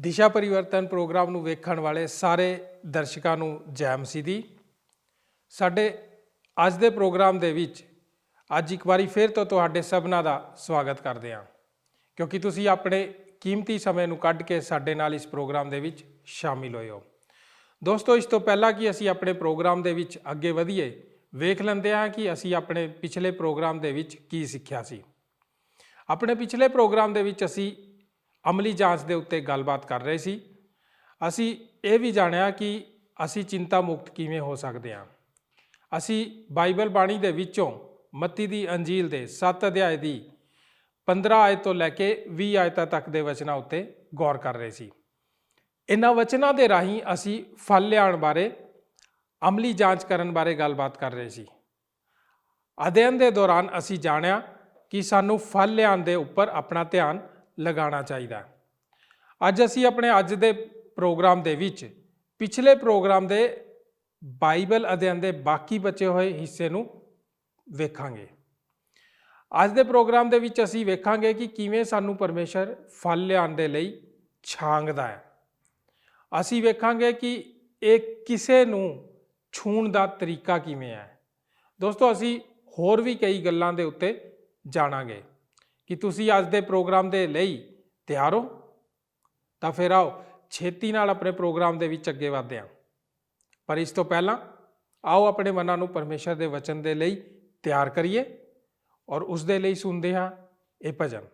ਦਿਸ਼ਾ ਪਰਿਵਰਤਨ ਪ੍ਰੋਗਰਾਮ ਨੂੰ ਵੇਖਣ ਵਾਲੇ ਸਾਰੇ ਦਰਸ਼ਕਾਂ ਨੂੰ ਜੈ ਮਸੀਹ ਦੀ। ਸਾਡੇ ਅੱਜ ਦੇ ਪ੍ਰੋਗਰਾਮ ਦੇ ਵਿੱਚ ਅੱਜ ਇੱਕ ਵਾਰੀ ਫਿਰ ਤੋਂ ਤੁਹਾਡੇ ਸਭਨਾਂ ਦਾ ਸਵਾਗਤ ਕਰਦੇ ਹਾਂ, ਕਿਉਂਕਿ ਤੁਸੀਂ ਆਪਣੇ ਕੀਮਤੀ ਸਮੇਂ ਨੂੰ ਕੱਢ ਕੇ ਸਾਡੇ ਨਾਲ ਇਸ ਪ੍ਰੋਗਰਾਮ ਦੇ ਵਿੱਚ ਸ਼ਾਮਿਲ ਹੋਏ ਹੋ। ਦੋਸਤੋ, ਇਸ ਤੋਂ ਪਹਿਲਾਂ ਕਿ ਅਸੀਂ ਆਪਣੇ ਪ੍ਰੋਗਰਾਮ ਦੇ ਵਿੱਚ ਅੱਗੇ ਵਧੀਏ, ਵੇਖ ਲੈਂਦੇ ਹਾਂ ਕਿ ਅਸੀਂ ਆਪਣੇ ਪਿਛਲੇ ਪ੍ਰੋਗਰਾਮ ਦੇ ਵਿੱਚ ਕੀ ਸਿੱਖਿਆ ਸੀ। ਆਪਣੇ ਪਿਛਲੇ ਪ੍ਰੋਗਰਾਮ ਦੇ ਵਿੱਚ ਅਸੀਂ ਅਮਲੀ ਜਾਂਚ ਦੇ ਉੱਤੇ ਗੱਲਬਾਤ ਕਰ ਰਹੇ ਸੀ। ਅਸੀਂ ਇਹ ਵੀ ਜਾਣਿਆ ਕਿ ਅਸੀਂ ਚਿੰਤਾ ਮੁਕਤ ਕਿਵੇਂ ਹੋ ਸਕਦੇ ਹਾਂ। ਅਸੀਂ ਬਾਈਬਲ ਬਾਣੀ ਦੇ ਵਿੱਚੋਂ ਮੱਤੀ ਦੀ ਅੰਜੀਲ ਦੇ 7 ਅਧਿਆਏ ਦੀ 15 ਆਇਤ ਤੋਂ ਲੈ ਕੇ 20 ਆਇਤਾਂ ਤੱਕ ਦੇ ਵਚਨਾਂ ਉੱਤੇ ਗੌਰ ਕਰ ਰਹੇ ਸੀ। ਇਹਨਾਂ ਵਚਨਾਂ ਦੇ ਰਾਹੀਂ ਅਸੀਂ ਫਲ ਲਿਆਉਣ ਬਾਰੇ, ਅਮਲੀ ਜਾਂਚ ਕਰਨ ਬਾਰੇ ਗੱਲਬਾਤ ਕਰ ਰਹੇ ਸੀ। ਅਧਿਐਨ ਦੇ ਦੌਰਾਨ ਅਸੀਂ ਜਾਣਿਆ ਕਿ ਸਾਨੂੰ ਫਲ ਲਿਆਉਣ ਦੇ ਉੱਪਰ ਆਪਣਾ ਧਿਆਨ ਲਗਾਉਣਾ ਚਾਹੀਦਾ। ਅੱਜ ਅਸੀਂ ਆਪਣੇ ਅੱਜ ਦੇ ਪ੍ਰੋਗਰਾਮ ਦੇ ਵਿੱਚ ਪਿਛਲੇ ਪ੍ਰੋਗਰਾਮ ਦੇ ਬਾਈਬਲ ਅਧਿਐਨ ਦੇ ਬਾਕੀ ਬਚੇ ਹੋਏ ਹਿੱਸੇ ਨੂੰ ਵੇਖਾਂਗੇ। ਅੱਜ ਦੇ ਪ੍ਰੋਗਰਾਮ ਦੇ ਵਿੱਚ ਅਸੀਂ ਵੇਖਾਂਗੇ ਕਿ ਕਿਵੇਂ ਸਾਨੂੰ ਪਰਮੇਸ਼ਰ ਫਲ ਲਿਆਉਣ ਦੇ ਲਈ ਛਾਂਗਦਾ ਹੈ। ਅਸੀਂ ਵੇਖਾਂਗੇ ਕਿ ਇਹ ਕਿਸੇ ਨੂੰ ਛੂਹਣ ਦਾ ਤਰੀਕਾ ਕਿਵੇਂ ਹੈ। ਦੋਸਤੋ, ਅਸੀਂ ਹੋਰ ਵੀ ਕਈ ਗੱਲਾਂ ਦੇ ਉੱਤੇ ਜਾਣਾਂਗੇ। ਕਿ ਤੁਸੀਂ ਅੱਜ ਦੇ ਪ੍ਰੋਗਰਾਮ ਦੇ ਲਈ ਤਿਆਰ ਹੋ? ਤਾਂ ਫਿਰ ਆਓ ਛੇਤੀ ਨਾਲ ਆਪਣੇ ਪ੍ਰੋਗਰਾਮ ਦੇ ਵਿੱਚ ਅੱਗੇ ਵਧਦੇ ਹਾਂ। ਪਰ ਇਸ ਤੋਂ ਪਹਿਲਾਂ ਆਓ ਆਪਣੇ ਮਨਾਂ ਨੂੰ ਪਰਮੇਸ਼ਰ ਦੇ ਵਚਨ ਦੇ ਲਈ ਤਿਆਰ ਕਰੀਏ ਔਰ ਉਸ ਦੇ ਲਈ ਸੁਣਦੇ ਹਾਂ ਇਹ ਭਜਨ।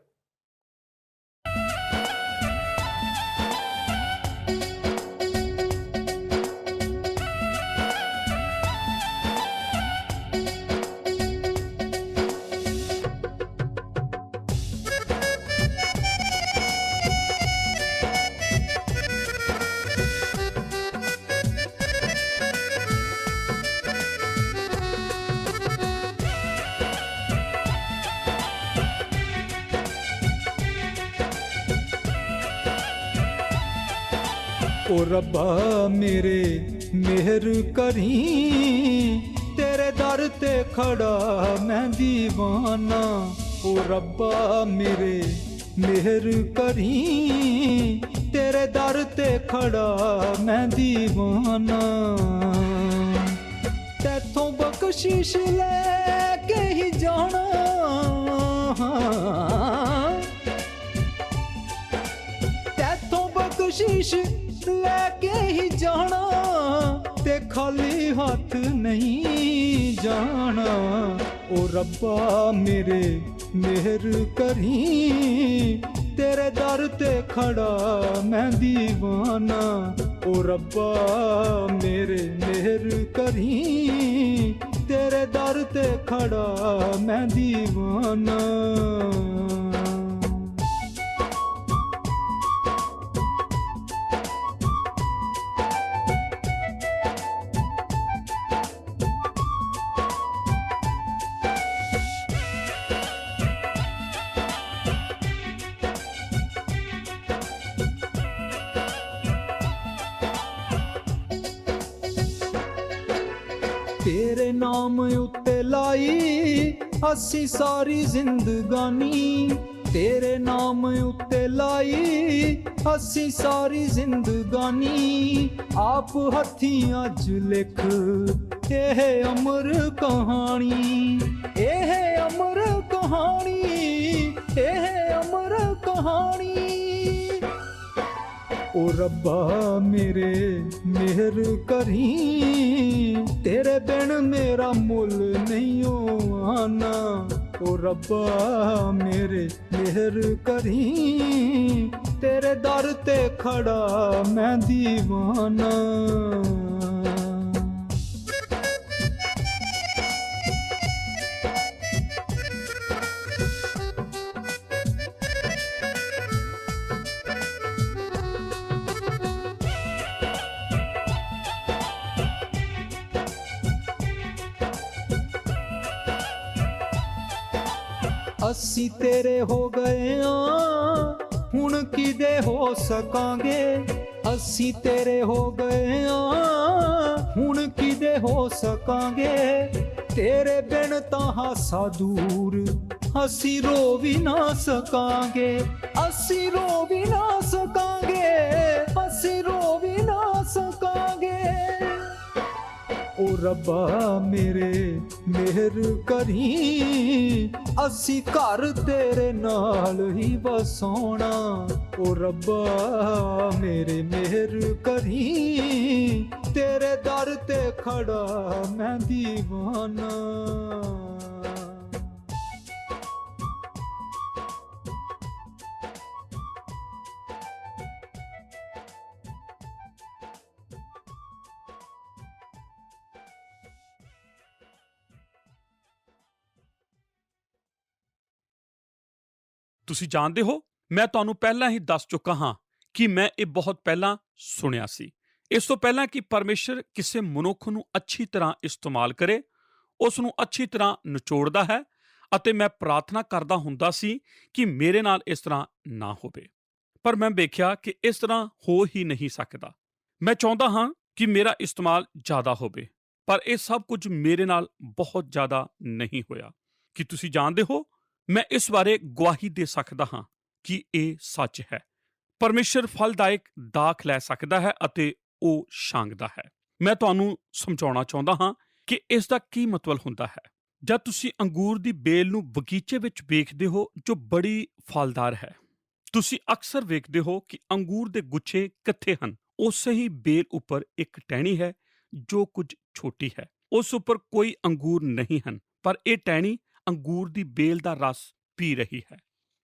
ओ रब्बा मेरे मेहर करी, तेरे दर ते खड़ा मैं दीवाना। ओ रब्बा मेरे मेहर करी, तेरे दर ते खड़ा मैं दीवाना। तैथों बख्शिश लेके ही जाना, तैथों बख्शिश लेके ही जाना, ते खाली हाथ नहीं जाना। ओ रब्बा मेरे मेहर करी, तेरे दर ते खड़ा मैं दीवाना। ओ रब्बा मेरे मेहर करी, तेरे दर ते खड़ा मैं दीवाना। तेरे नाम उत्ते लाई असी सारी जिंदगानी, तेरे नाम उत्ते लाई असी सारी जिंदगानी। आप हथीं अज लिख एह अमर कहानी, एह अमर कहानी, एह अमर कहानी। ओ रब्बा मेरे मेहर करी, तेरे बिन मेरा मुल नहीं आना। ओ रब्बा मेरे मेहर करी, तेरे दर ते खड़ा मैं दीवाना। असी तेरे हो गए हाँ, हुण किदे हो सकांगे। असी तेरे हो गए हाँ, हुण किदे हो सकांगे। तेरे बिन तां हासा दूर असी रो भी ना सकांगे, असी रो भी ना सकांगे। ਅਸੀਂ ਰੋ ਵੀ ਨਾ ਸਕਾਂਗੇ। ਓ ਰੱਬਾ ਮੇਰੇ ਮਿਹਰ ਕਰੀ, ਅਸੀਂ ਘਰ ਤੇਰੇ ਨਾਲ ਹੀ ਵਸਾਉਣਾ। ਓ ਰੱਬਾ ਮੇਰੇ ਮਿਹਰ ਕਰੀ, ਤੇਰੇ ਦਰ ਤੇ ਖੜਾ ਮੈਂ ਦੀਵਾਨਾ। ਤੁਸੀਂ ਜਾਣਦੇ ਹੋ, ਮੈਂ ਤੁਹਾਨੂੰ ਪਹਿਲਾਂ ਹੀ ਦੱਸ ਚੁੱਕਾ ਹਾਂ ਕਿ ਮੈਂ ਇਹ ਬਹੁਤ ਪਹਿਲਾਂ ਸੁਣਿਆ ਸੀ। ਇਸ ਤੋਂ ਪਹਿਲਾਂ ਕਿ ਪਰਮੇਸ਼ਰ ਕਿਸੇ ਮਨੁੱਖ ਨੂੰ ਅੱਛੀ ਤਰ੍ਹਾਂ ਇਸਤੇਮਾਲ ਕਰੇ, ਉਸ ਨੂੰ ਅੱਛੀ ਤਰ੍ਹਾਂ ਨਿਚੋੜਦਾ ਹੈ, ਅਤੇ ਮੈਂ ਪ੍ਰਾਰਥਨਾ ਕਰਦਾ ਹੁੰਦਾ ਸੀ ਕਿ ਮੇਰੇ ਨਾਲ ਇਸ ਤਰ੍ਹਾਂ ਨਾ ਹੋਵੇ। ਪਰ ਮੈਂ ਵੇਖਿਆ ਕਿ ਇਸ ਤਰ੍ਹਾਂ ਹੋ ਹੀ ਨਹੀਂ ਸਕਦਾ। ਮੈਂ ਚਾਹੁੰਦਾ ਹਾਂ ਕਿ ਮੇਰਾ ਇਸਤੇਮਾਲ ਜ਼ਿਆਦਾ ਹੋਵੇ, ਪਰ ਇਹ ਸਭ ਕੁਝ ਮੇਰੇ ਨਾਲ ਬਹੁਤ ਜ਼ਿਆਦਾ ਨਹੀਂ ਹੋਇਆ। ਕੀ ਤੁਸੀਂ ਜਾਣਦੇ ਹੋ, ਮੈਂ ਇਸ ਬਾਰੇ ਗਵਾਹੀ ਦੇ ਸਕਦਾ ਹਾਂ ਕਿ ਇਹ ਸੱਚ ਹੈ। ਪਰਮੇਸ਼ਰ ਫਲਦਾਇਕ ਦਾਖ ਲੈ ਸਕਦਾ ਹੈ ਅਤੇ ਉਹ ਛਾਂਗਦਾ ਹੈ। ਮੈਂ ਤੁਹਾਨੂੰ ਸਮਝਾਉਣਾ ਚਾਹੁੰਦਾ ਹਾਂ ਕਿ ਇਸ ਦਾ ਕੀ ਮਤਲਬ ਹੁੰਦਾ ਹੈ। ਜਦ ਤੁਸੀਂ ਅੰਗੂਰ ਦੀ ਬੇਲ ਨੂੰ ਬਗੀਚੇ ਵਿੱਚ ਵੇਖਦੇ ਹੋ ਜੋ ਬੜੀ ਫਲਦਾਰ ਹੈ, ਤੁਸੀਂ ਅਕਸਰ ਵੇਖਦੇ ਹੋ ਕਿ ਅੰਗੂਰ ਦੇ ਗੁੱਛੇ ਕਿੱਥੇ ਹਨ। ਉਸੇ ਹੀ ਬੇਲ ਉੱਪਰ ਇੱਕ ਟਹਿਣੀ ਹੈ ਜੋ ਕੁਝ ਛੋਟੀ ਹੈ। ਉਸ ਉੱਪਰ ਕੋਈ ਅੰਗੂਰ ਨਹੀਂ ਹਨ, ਪਰ ਇਹ ਟਹਿਣੀ ਅੰਗੂਰ ਦੀ ਬੇਲ ਦਾ ਰਸ ਪੀ ਰਹੀ ਹੈ।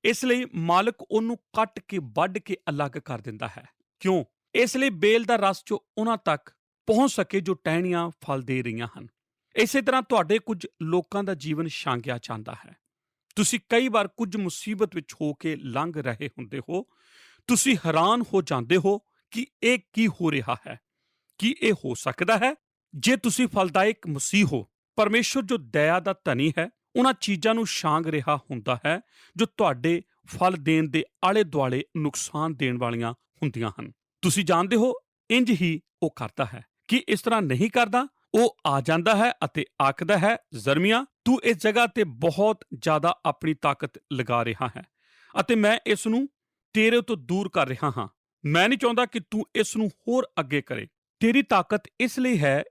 ਇਸ ਲਈ ਮਾਲਕ ਉਹਨੂੰ ਕੱਟ ਕੇ ਵੱਢ ਕੇ ਅਲੱਗ ਕਰ ਦਿੰਦਾ ਹੈ। ਕਿਉਂ? ਇਸ ਲਈ ਬੇਲ ਦਾ ਰਸ ਜੋ ਉਹਨਾਂ ਤੱਕ ਪਹੁੰਚ ਸਕੇ ਜੋ ਟਹਿਣੀਆਂ ਫਲ ਦੇ ਰਹੀਆਂ ਹਨ। ਇਸੇ ਤਰ੍ਹਾਂ ਤੁਹਾਡੇ ਕੁਝ ਲੋਕਾਂ ਦਾ ਜੀਵਨ ਛਾਂਗਿਆ ਜਾਂਦਾ ਹੈ। ਤੁਸੀਂ ਕਈ ਵਾਰ ਕੁਝ ਮੁਸੀਬਤ ਵਿੱਚ ਹੋ ਕੇ ਲੰਘ ਰਹੇ ਹੁੰਦੇ ਹੋ। ਤੁਸੀਂ ਹੈਰਾਨ ਹੋ ਜਾਂਦੇ ਹੋ ਕਿ ਇਹ ਕੀ ਹੋ ਰਿਹਾ ਹੈ। ਕੀ ਇਹ ਹੋ ਸਕਦਾ ਹੈ? ਜੇ ਤੁਸੀਂ ਫਲਦਾਇਕ ਮਸੀਹ ਹੋ, ਪਰਮੇਸ਼ਰ ਜੋ ਦਇਆ ਦਾ ਧਨੀ ਹੈ, ਉਹਨਾਂ ਚੀਜ਼ਾਂ ਨੂੰ ਛਾਂਗ ਰਿਹਾ ਹੁੰਦਾ ਹੈ ਜੋ ਤੁਹਾਡੇ ਫਲ ਦੇਣ ਦੇ ਆਲੇ ਦੁਆਲੇ ਨੁਕਸਾਨ ਦੇਣ ਵਾਲੀਆਂ ਹੁੰਦੀਆਂ ਹਨ। ਤੁਸੀਂ ਜਾਣਦੇ ਹੋ, ਇੰਜ ਹੀ ਉਹ ਕਰਦਾ ਹੈ। ਕਿ ਇਸ ਤਰ੍ਹਾਂ ਨਹੀਂ ਕਰਦਾ? ਉਹ ਆ ਜਾਂਦਾ ਹੈ ਅਤੇ ਆਖਦਾ ਹੈ, ਜ਼ਰਮੀਆ, ਤੂੰ ਇਸ ਜਗ੍ਹਾ ਤੇ ਬਹੁਤ ਜ਼ਿਆਦਾ ਆਪਣੀ ਤਾਕਤ ਲਗਾ ਰਿਹਾ ਹੈ ਅਤੇ ਮੈਂ ਇਸ ਨੂੰ ਤੇਰੇ ਤੋਂ ਦੂਰ ਕਰ ਰਿਹਾ ਹਾਂ। ਮੈਂ ਨਹੀਂ ਚਾਹੁੰਦਾ ਕਿ ਤੂੰ ਇਸ ਨੂੰ ਹੋਰ ਅੱਗੇ ਕਰੇ। ਤੇਰੀ ਤਾਕਤ ਇਸ ਲਈ ਹੈ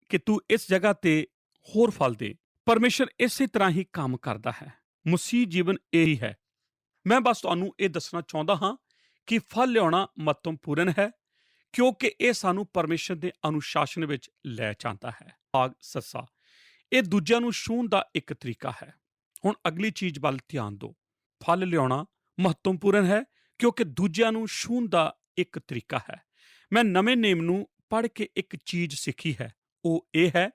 ਕਿ ਤੂੰ ਇਸ ਜਗ੍ਹਾ ਤੇ ਹੋਰ ਫਲ ਦੇ। ਪਰਮੇਸ਼ਰ ਇਸੇ ਤਰ੍ਹਾਂ ਹੀ ਕੰਮ ਕਰਦਾ ਹੈ। ਮਸੀਹ ਜੀਵਨ ਇਹੀ ਹੈ। ਮੈਂ ਬਸ ਤੁਹਾਨੂੰ ਇਹ ਦੱਸਣਾ ਚਾਹੁੰਦਾ ਹਾਂ ਕਿ ਫਲ ਲਿਆਉਣਾ ਮਹੱਤਵਪੂਰਨ ਹੈ, ਕਿਉਂਕਿ ਇਹ ਸਾਨੂੰ ਪਰਮੇਸ਼ਰ ਦੇ ਅਨੁਸ਼ਾਸਨ ਵਿੱਚ ਲੈ ਜਾਂਦਾ ਹੈ। ਭਾਗ ਸੱਸਾ, ਇਹ ਦੂਜਿਆਂ ਨੂੰ ਛੂਹਣ ਦਾ ਇੱਕ ਤਰੀਕਾ ਹੈ। ਹੁਣ ਅਗਲੀ ਚੀਜ਼ ਵੱਲ ਧਿਆਨ ਦਿਓ। ਫਲ ਲਿਆਉਣਾ ਮਹੱਤਵਪੂਰਨ ਹੈ ਕਿਉਂਕਿ ਦੂਜਿਆਂ ਨੂੰ ਛੂਹਣ ਦਾ ਇੱਕ ਤਰੀਕਾ ਹੈ। ਮੈਂ ਨਵੇਂ ਨੇਮ ਨੂੰ ਪੜ੍ਹ ਕੇ ਇੱਕ ਚੀਜ਼ ਸਿੱਖੀ ਹੈ। ਉਹ ਇਹ ਹੈ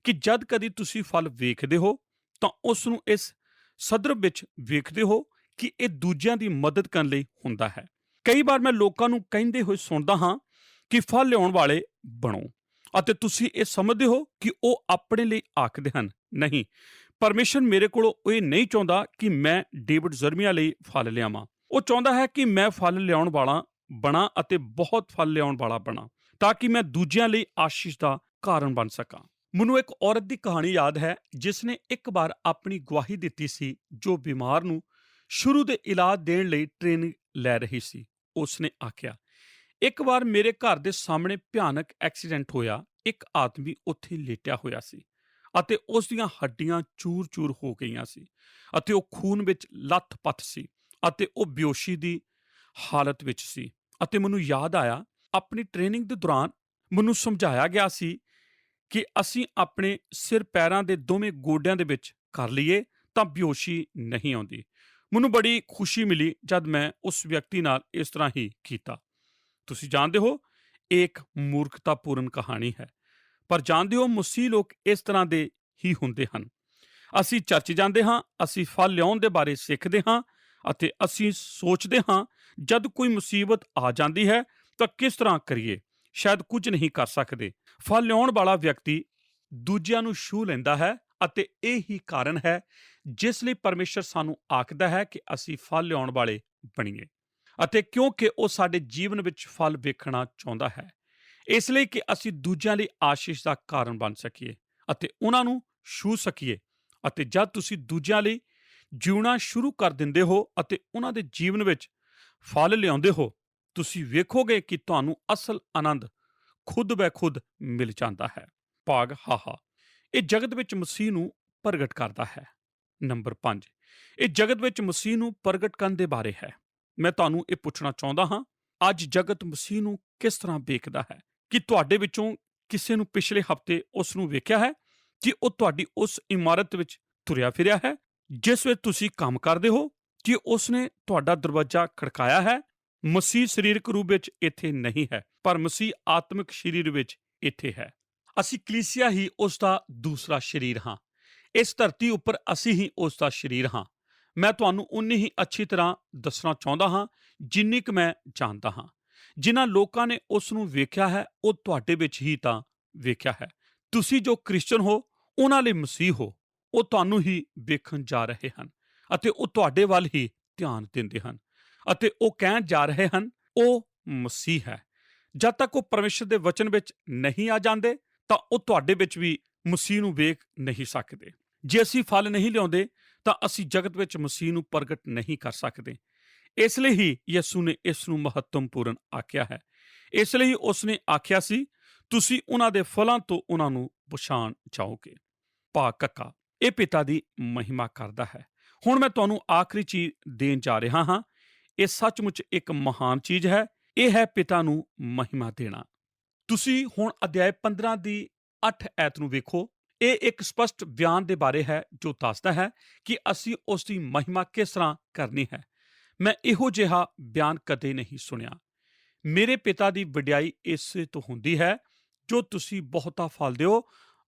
ਕਿ ਜਦ ਕਦੀ ਤੁਸੀਂ ਫਲ ਵੇਖਦੇ ਹੋ ਤਾਂ ਉਸ ਨੂੰ ਇਸ ਸੰਦਰਭ ਵਿੱਚ ਵੇਖਦੇ ਹੋ ਕਿ ਇਹ ਦੂਜਿਆਂ ਦੀ ਮਦਦ ਕਰਨ ਲਈ ਹੁੰਦਾ ਹੈ। ਕਈ ਵਾਰ ਮੈਂ ਲੋਕਾਂ ਨੂੰ ਕਹਿੰਦੇ ਹੋਏ ਸੁਣਦਾ ਹਾਂ ਕਿ ਫਲ ਲਿਆਉਣ ਵਾਲੇ ਬਣੋ, ਅਤੇ ਤੁਸੀਂ ਇਹ ਸਮਝਦੇ ਹੋ ਕਿ ਉਹ ਆਪਣੇ ਲਈ ਆਖਦੇ ਹਨ। ਨਹੀਂ, ਪਰਮੇਸ਼ਰ ਮੇਰੇ ਕੋਲੋਂ ਇਹ ਨਹੀਂ ਚਾਹੁੰਦਾ ਕਿ ਮੈਂ ਡੇਵਿਡ ਜ਼ਰਮੀਆ ਲਈ ਫਲ ਲਿਆਵਾਂ। ਉਹ ਚਾਹੁੰਦਾ ਹੈ ਕਿ ਮੈਂ ਫਲ ਲਿਆਉਣ ਵਾਲਾ ਬਣਾ ਅਤੇ ਬਹੁਤ ਫਲ ਲਿਆਉਣ ਵਾਲਾ ਬਣਾ, ਤਾਂ ਕਿ ਮੈਂ ਦੂਜਿਆਂ ਲਈ ਆਸ਼ੀਸ਼ ਦਾ ਕਾਰਨ ਬਣ ਸਕਾਂ। ਮੈਨੂੰ ਇੱਕ ਔਰਤ ਦੀ ਕਹਾਣੀ ਯਾਦ ਹੈ ਜਿਸ ਨੇ ਇੱਕ ਵਾਰ ਆਪਣੀ ਗਵਾਹੀ ਦਿੱਤੀ ਸੀ, ਜੋ ਬਿਮਾਰ ਨੂੰ ਸ਼ੁਰੂ ਦੇ ਇਲਾਜ ਦੇਣ ਲਈ ਟ੍ਰੇਨਿੰਗ ਲੈ ਰਹੀ ਸੀ। ਉਸ ਨੇ ਆਖਿਆ, ਇੱਕ ਵਾਰ ਮੇਰੇ ਘਰ ਦੇ ਸਾਹਮਣੇ ਭਿਆਨਕ ਐਕਸੀਡੈਂਟ ਹੋਇਆ। ਇੱਕ ਆਦਮੀ ਉੱਥੇ ਲੇਟਿਆ ਹੋਇਆ ਸੀ ਅਤੇ ਉਸ ਦੀਆਂ ਹੱਡੀਆਂ ਚੂਰ-ਚੂਰ ਹੋ ਗਈਆਂ ਸੀ ਅਤੇ ਉਹ ਖੂਨ ਵਿੱਚ ਲੱਥ-ਪੱਥ ਸੀ ਅਤੇ ਉਹ ਬੇਹੋਸ਼ੀ ਦੀ ਹਾਲਤ ਵਿੱਚ ਸੀ। ਅਤੇ ਮੈਨੂੰ ਯਾਦ ਆਇਆ, ਆਪਣੀ ਟ੍ਰੇਨਿੰਗ ਦੇ ਦੌਰਾਨ ਮੈਨੂੰ ਸਮਝਾਇਆ ਗਿਆ ਸੀ ਕਿ ਅਸੀਂ ਆਪਣੇ ਸਿਰ ਪੈਰਾਂ ਦੇ ਦੋਵੇਂ ਗੋਡਿਆਂ ਦੇ ਵਿੱਚ ਕਰ ਲਈਏ ਤਾਂ ਬੇਹੋਸ਼ੀ ਨਹੀਂ ਆਉਂਦੀ। ਮੈਨੂੰ ਬੜੀ ਖੁਸ਼ੀ ਮਿਲੀ ਜਦ ਮੈਂ ਉਸ ਵਿਅਕਤੀ ਨਾਲ ਇਸ ਤਰ੍ਹਾਂ ਹੀ ਕੀਤਾ। ਤੁਸੀਂ ਜਾਣਦੇ ਹੋ, ਇਹ ਇੱਕ ਮੂਰਖਤਾਪੂਰਨ ਕਹਾਣੀ ਹੈ, ਪਰ ਜਾਣਦੇ ਹੋ, ਮਸੀਹ ਲੋਕ ਇਸ ਤਰ੍ਹਾਂ ਦੇ ਹੀ ਹੁੰਦੇ ਹਨ। ਅਸੀਂ ਚਰਚ ਜਾਂਦੇ ਹਾਂ, ਅਸੀਂ ਫਲ ਲਿਆਉਣ ਦੇ ਬਾਰੇ ਸਿੱਖਦੇ ਹਾਂ ਅਤੇ ਅਸੀਂ ਸੋਚਦੇ ਹਾਂ ਜਦ ਕੋਈ ਮੁਸੀਬਤ ਆ ਜਾਂਦੀ ਹੈ ਤਾਂ ਕਿਸ ਤਰ੍ਹਾਂ ਕਰੀਏ। ਸ਼ਾਇਦ ਕੁਝ ਨਹੀਂ ਕਰ ਸਕਦੇ। ਫਲ ਲਿਆਉਣ ਵਾਲਾ ਵਿਅਕਤੀ ਦੂਜਿਆਂ ਨੂੰ ਛੂਹ ਲੈਂਦਾ ਹੈ ਅਤੇ ਇਹ ਹੀ ਕਾਰਨ ਹੈ ਜਿਸ ਲਈ ਪਰਮੇਸ਼ਰ ਸਾਨੂੰ ਆਖਦਾ ਹੈ ਕਿ ਅਸੀਂ ਫਲ ਲਿਆਉਣ ਵਾਲੇ ਬਣੀਏ, ਅਤੇ ਕਿਉਂਕਿ ਉਹ ਸਾਡੇ ਜੀਵਨ ਵਿੱਚ ਫਲ ਵੇਖਣਾ ਚਾਹੁੰਦਾ ਹੈ, ਇਸ ਲਈ ਕਿ ਅਸੀਂ ਦੂਜਿਆਂ ਲਈ ਆਸ਼ੀਸ਼ ਦਾ ਕਾਰਨ ਬਣ ਸਕੀਏ ਅਤੇ ਉਹਨਾਂ ਨੂੰ ਛੂਹ ਸਕੀਏ। ਅਤੇ ਜਦ ਤੁਸੀਂ ਦੂਜਿਆਂ ਲਈ ਜਿਉਣਾ ਸ਼ੁਰੂ ਕਰ ਦਿੰਦੇ ਹੋ ਅਤੇ ਉਹਨਾਂ ਦੇ ਜੀਵਨ ਵਿੱਚ ਫਲ ਲਿਆਉਂਦੇ ਹੋ ਤੁਸੀਂ ਵੇਖੋਗੇ ਕਿ ਤੁਹਾਨੂੰ ਅਸਲ ਆਨੰਦ ਖੁਦ ਬੈ ਖੁਦ ਮਿਲ ਜਾਂਦਾ ਹੈ। ਭਾਗ ਹਾਹਾ ਇਹ ਜਗਤ ਵਿੱਚ ਮਸੀਹ ਨੂੰ ਪ੍ਰਗਟ ਕਰਦਾ ਹੈ। ਨੰਬਰ 5 ਇਹ ਜਗਤ ਵਿੱਚ ਮਸੀਹ ਨੂੰ ਪ੍ਰਗਟ ਕਰਨ ਦੇ ਬਾਰੇ ਹੈ। ਮੈਂ ਤੁਹਾਨੂੰ ਇਹ ਪੁੱਛਣਾ ਚਾਹੁੰਦਾ ਹਾਂ, ਅੱਜ ਜਗਤ ਮਸੀਹ ਨੂੰ ਕਿਸ ਤਰ੍ਹਾਂ ਵੇਖਦਾ ਹੈ? ਕਿ ਤੁਹਾਡੇ ਵਿੱਚੋਂ ਕਿਸੇ ਨੂੰ ਪਿਛਲੇ ਹਫ਼ਤੇ ਉਸ ਨੂੰ ਵੇਖਿਆ ਹੈ ਕਿ ਉਹ ਤੁਹਾਡੀ ਉਸ ਇਮਾਰਤ ਵਿੱਚ ਤੁਰਿਆ ਫਿਰਿਆ ਹੈ ਜਿਸ ਵਿੱਚ ਤੁਸੀਂ ਕੰਮ ਕਰਦੇ ਹੋ? ਕਿ ਉਸਨੇ ਤੁਹਾਡਾ ਦਰਵਾਜ਼ਾ ਖੜਕਾਇਆ ਹੈ? ਮਸੀਹ ਸਰੀਰਕ ਰੂਪ ਵਿੱਚ ਇੱਥੇ ਨਹੀਂ ਹੈ, ਪਰ ਮਸੀਹ ਆਤਮਿਕ ਸਰੀਰ ਵਿੱਚ ਇੱਥੇ ਹੈ। ਅਸੀਂ ਕਲੀਸਿਆ ਹੀ ਉਸ ਦਾ ਦੂਸਰਾ ਸਰੀਰ ਹਾਂ। ਇਸ ਧਰਤੀ ਉੱਪਰ ਅਸੀਂ ਹੀ ਉਸ ਦਾ ਸਰੀਰ ਹਾਂ। ਮੈਂ ਤੁਹਾਨੂੰ ਉਨੀ ਹੀ ਅੱਛੀ ਤਰ੍ਹਾਂ ਦੱਸਣਾ ਚਾਹੁੰਦਾ ਹਾਂ ਜਿੰਨੀ ਕੁ ਮੈਂ ਜਾਣਦਾ ਹਾਂ। ਜਿਨ੍ਹਾਂ ਲੋਕਾਂ ਨੇ ਉਸ ਨੂੰ ਵੇਖਿਆ ਹੈ ਉਹ ਤੁਹਾਡੇ ਵਿੱਚ ਹੀ ਤਾਂ ਵੇਖਿਆ ਹੈ। ਤੁਸੀਂ ਜੋ ਕ੍ਰਿਸਚਨ ਹੋ ਉਹਨਾਂ ਲਈ ਮਸੀਹ ਹੋ। ਉਹ ਤੁਹਾਨੂੰ ਹੀ ਵੇਖਣ ਜਾ ਰਹੇ ਹਨ ਅਤੇ ਉਹ ਤੁਹਾਡੇ ਵੱਲ ਹੀ ਧਿਆਨ ਦਿੰਦੇ ਹਨ ਅਤੇ ਉਹ ਕਹਿਣ ਜਾ ਰਹੇ ਹਨ ਉਹ ਮਸੀਹ ਹੈ। ਜਦ ਤੱਕ ਉਹ ਪਰਮੇਸ਼ਰ ਦੇ ਵਚਨ ਵਿੱਚ ਨਹੀਂ ਆ ਜਾਂਦੇ ਤਾਂ ਉਹ ਤੁਹਾਡੇ ਵਿੱਚ ਵੀ ਮਸੀਹ ਨੂੰ ਵੇਖ ਨਹੀਂ ਸਕਦੇ। ਜੇ ਅਸੀਂ ਫਲ ਨਹੀਂ ਲਿਆਉਂਦੇ ਤਾਂ ਅਸੀਂ ਜਗਤ ਵਿੱਚ ਮਸੀਹ ਨੂੰ ਪ੍ਰਗਟ ਨਹੀਂ ਕਰ ਸਕਦੇ। ਇਸ ਲਈ ਹੀ ਯਿਸੂ ਨੇ ਇਸ ਨੂੰ ਮਹੱਤਵਪੂਰਨ ਆਖਿਆ ਹੈ। ਇਸ ਲਈ ਉਸ ਨੇ ਆਖਿਆ ਸੀ, ਤੁਸੀਂ ਉਹਨਾਂ ਦੇ ਫਲਾਂ ਤੋਂ ਉਹਨਾਂ ਨੂੰ ਪਛਾਣ ਜਾਓਗੇ। ਭਾਗ ਕੱਕਾ ਇਹ ਪਿਤਾ ਦੀ ਮਹਿਮਾ ਕਰਦਾ ਹੈ। ਹੁਣ ਮੈਂ ਤੁਹਾਨੂੰ ਆਖਰੀ ਚੀਜ਼ ਦੇਣ ਜਾ ਰਿਹਾ ਹਾਂ। ਇਹ ਸੱਚਮੁੱਚ ਇੱਕ ਮਹਾਨ ਚੀਜ਼ ਹੈ। ਇਹ ਹੈ ਪਿਤਾ ਨੂੰ ਮਹਿਮਾ ਦੇਣਾ। ਤੁਸੀਂ ਹੁਣ ਅਧਿਆਇ 15 ਦੀ 8 ਐਤ ਨੂੰ ਵੇਖੋ। ਇਹ ਇੱਕ ਸਪਸ਼ਟ ਬਿਆਨ ਦੇ ਬਾਰੇ ਹੈ ਜੋ ਦੱਸਦਾ ਹੈ ਕਿ ਅਸੀਂ ਉਸ ਦੀ ਮਹਿਮਾ ਕਿਸ ਤਰ੍ਹਾਂ ਕਰਨੀ ਹੈ। ਮੈਂ ਇਹੋ ਜਿਹਾ ਬਿਆਨ ਕਦੇ ਨਹੀਂ ਸੁਣਿਆ। ਮੇਰੇ ਪਿਤਾ ਦੀ ਵਡਿਆਈ ਇਸੇ ਤੋਂ ਹੁੰਦੀ ਹੈ ਜੋ ਤੁਸੀਂ ਬਹੁਤਾ ਫਲ ਦਿਓ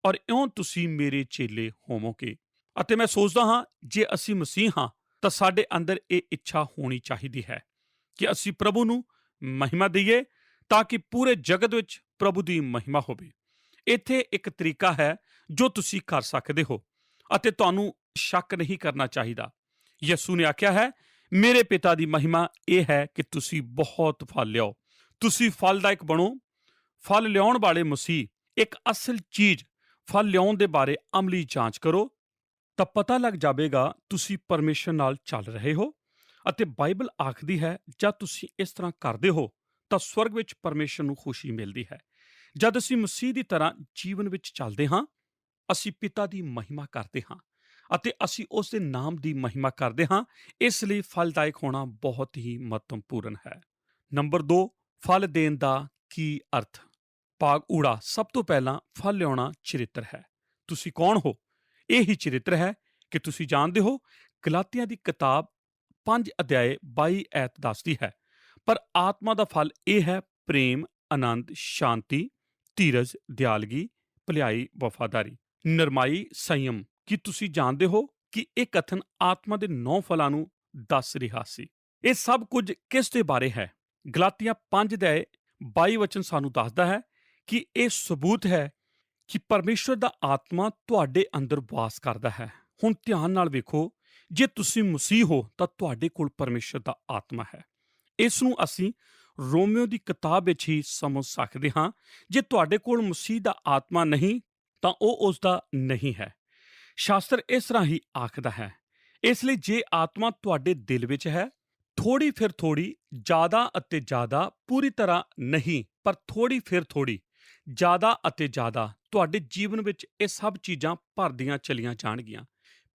ਔਰ ਇਉਂ ਤੁਸੀਂ ਮੇਰੇ ਚੇਲੇ ਹੋਵੋਗੇ। ਅਤੇ ਮੈਂ ਸੋਚਦਾ ਹਾਂ ਜੇ ਅਸੀਂ ਮਸੀਹ ਹਾਂ ਤਾਂ ਸਾਡੇ ਅੰਦਰ ਇਹ ਇੱਛਾ ਹੋਣੀ ਚਾਹੀਦੀ ਹੈ ਕਿ ਅਸੀਂ ਪ੍ਰਭੂ ਨੂੰ ਮਹਿਮਾ ਦਈਏ ਤਾਂ ਕਿ ਪੂਰੇ ਜਗਤ ਵਿੱਚ ਪ੍ਰਭੂ ਦੀ ਮਹਿਮਾ ਹੋਵੇ। ਇੱਥੇ ਇੱਕ ਤਰੀਕਾ ਹੈ ਜੋ ਤੁਸੀਂ ਕਰ ਸਕਦੇ ਹੋ ਅਤੇ ਤੁਹਾਨੂੰ ਸ਼ੱਕ ਨਹੀਂ ਕਰਨਾ ਚਾਹੀਦਾ। ਯਿਸੂ ਨੇ ਆਖਿਆ ਹੈ, ਮੇਰੇ ਪਿਤਾ ਦੀ ਮਹਿਮਾ ਇਹ ਹੈ ਕਿ ਤੁਸੀਂ ਬਹੁਤ ਫਲ ਲਿਆਓ। ਤੁਸੀਂ ਫਲਦਾਇਕ ਬਣੋ। ਫਲ ਲਿਆਉਣ ਵਾਲੇ ਮਸੀਹ ਇੱਕ ਅਸਲ ਚੀਜ਼ ਫਲ ਲਿਆਉਣ ਦੇ ਬਾਰੇ ਅਮਲੀ ਜਾਂਚ ਕਰੋ ਤਾਂ ਪਤਾ ਲੱਗ ਜਾਵੇਗਾ ਤੁਸੀਂ ਪਰਮੇਸ਼ਰ ਨਾਲ ਚੱਲ ਰਹੇ ਹੋ। ਅਤੇ ਬਾਈਬਲ ਆਖਦੀ ਹੈ ਜਦ ਤੁਸੀਂ ਇਸ ਤਰ੍ਹਾਂ ਕਰਦੇ ਹੋ ਤਾਂ ਸਵਰਗ ਵਿੱਚ ਪਰਮੇਸ਼ਰ ਨੂੰ ਖੁਸ਼ੀ ਮਿਲਦੀ ਹੈ। ਜਦ ਅਸੀਂ ਮਸੀਹ ਦੀ ਤਰ੍ਹਾਂ ਜੀਵਨ ਵਿੱਚ ਚੱਲਦੇ ਹਾਂ ਅਸੀਂ ਪਿਤਾ ਦੀ ਮਹਿਮਾ ਕਰਦੇ ਹਾਂ ਅਤੇ ਅਸੀਂ ਉਸ ਦੇ ਨਾਮ ਦੀ ਮਹਿਮਾ ਕਰਦੇ ਹਾਂ। ਇਸ ਲਈ ਫਲਦਾਇਕ ਹੋਣਾ ਬਹੁਤ ਹੀ ਮਹੱਤਵਪੂਰਨ ਹੈ। ਨੰਬਰ 2 ਫਲ ਦੇਣ ਦਾ ਕੀ ਅਰਥ? ਭਾਗ ਊੜਾ ਸਭ ਤੋਂ ਪਹਿਲਾਂ ਫਲ ਲਿਆਉਣਾ ਚਰਿੱਤਰ ਹੈ। ਤੁਸੀਂ ਕੌਣ ਹੋ? ਇਹ ਹੀ ਚਰਿੱਤਰ ਹੈ ਕਿ ਤੁਸੀਂ ਜਾਣਦੇ ਹੋ। ਗਲਾਤੀਆਂ ਦੀ ਕਿਤਾਬ 5 ਅਧਿਆਏ 22 ਐਤ ਦੱਸਦੀ ਹੈ, ਪਰ ਆਤਮਾ ਦਾ ਫਲ ਇਹ ਹੈ ਪ੍ਰੇਮ, ਆਨੰਦ, ਸ਼ਾਂਤੀ, ਧੀਰਜ, ਦਿਆਲਗੀ, ਭਲਾਈ, ਵਫਾਦਾਰੀ, ਨਰਮਾਈ, ਸੰਯਮ। ਕੀ ਤੁਸੀਂ ਜਾਣਦੇ ਹੋ ਕਿ ਇਹ ਕਥਨ ਆਤਮਾ ਦੇ 9 ਫਲਾਂ ਨੂੰ ਦੱਸ ਰਿਹਾ ਸੀ? ਇਹ ਸਭ ਕੁਝ ਕਿਸ ਦੇ ਬਾਰੇ ਹੈ? ਗਲਾਤੀਆਂ 5 ਅਧਿਆਏ 22 ਵਚਨ ਸਾਨੂੰ ਦੱਸਦਾ ਹੈ ਕਿ ਇਹ ਸਬੂਤ ਹੈ ਕਿ ਪਰਮੇਸ਼ਰ ਦਾ ਆਤਮਾ ਤੁਹਾਡੇ ਅੰਦਰ ਵਾਸ ਕਰਦਾ ਹੈ। ਹੁਣ ਧਿਆਨ ਨਾਲ ਵੇਖੋ, ਜੇ ਤੁਸੀਂ ਮਸੀਹ ਹੋ ਤਾਂ ਤੁਹਾਡੇ ਕੋਲ ਪਰਮੇਸ਼ਰ ਦਾ ਆਤਮਾ ਹੈ। ਇਸ ਨੂੰ ਅਸੀਂ ਰੋਮੀਓ ਦੀ ਕਿਤਾਬ ਵਿੱਚ ਹੀ ਸਮਝ ਸਕਦੇ ਹਾਂ। ਜੇ ਤੁਹਾਡੇ ਕੋਲ ਮਸੀਹ ਦਾ ਆਤਮਾ ਨਹੀਂ ਤਾਂ ਉਹ ਉਸ ਦਾ ਨਹੀਂ ਹੈ। ਸ਼ਾਸਤਰ ਇਸ ਤਰ੍ਹਾਂ ਹੀ ਆਖਦਾ ਹੈ। ਇਸ ਲਈ ਜੇ ਆਤਮਾ ਤੁਹਾਡੇ ਦਿਲ ਵਿੱਚ ਹੈ, ਥੋੜੀ ਫਿਰ ਥੋੜੀ, ਜ਼ਿਆਦਾ ਅਤੇ ਜ਼ਿਆਦਾ, ਪੂਰੀ ਤਰ੍ਹਾਂ ਨਹੀਂ ਪਰ ਥੋੜੀ ਫਿਰ ਥੋੜੀ, ਜ਼ਿਆਦਾ ਅਤੇ ਜ਼ਿਆਦਾ ਤੁਹਾਡੇ ਜੀਵਨ ਵਿੱਚ ਇਹ ਸਭ ਚੀਜ਼ਾਂ ਭਰਦੀਆਂ ਚਲੀਆਂ ਜਾਣਗੀਆਂ।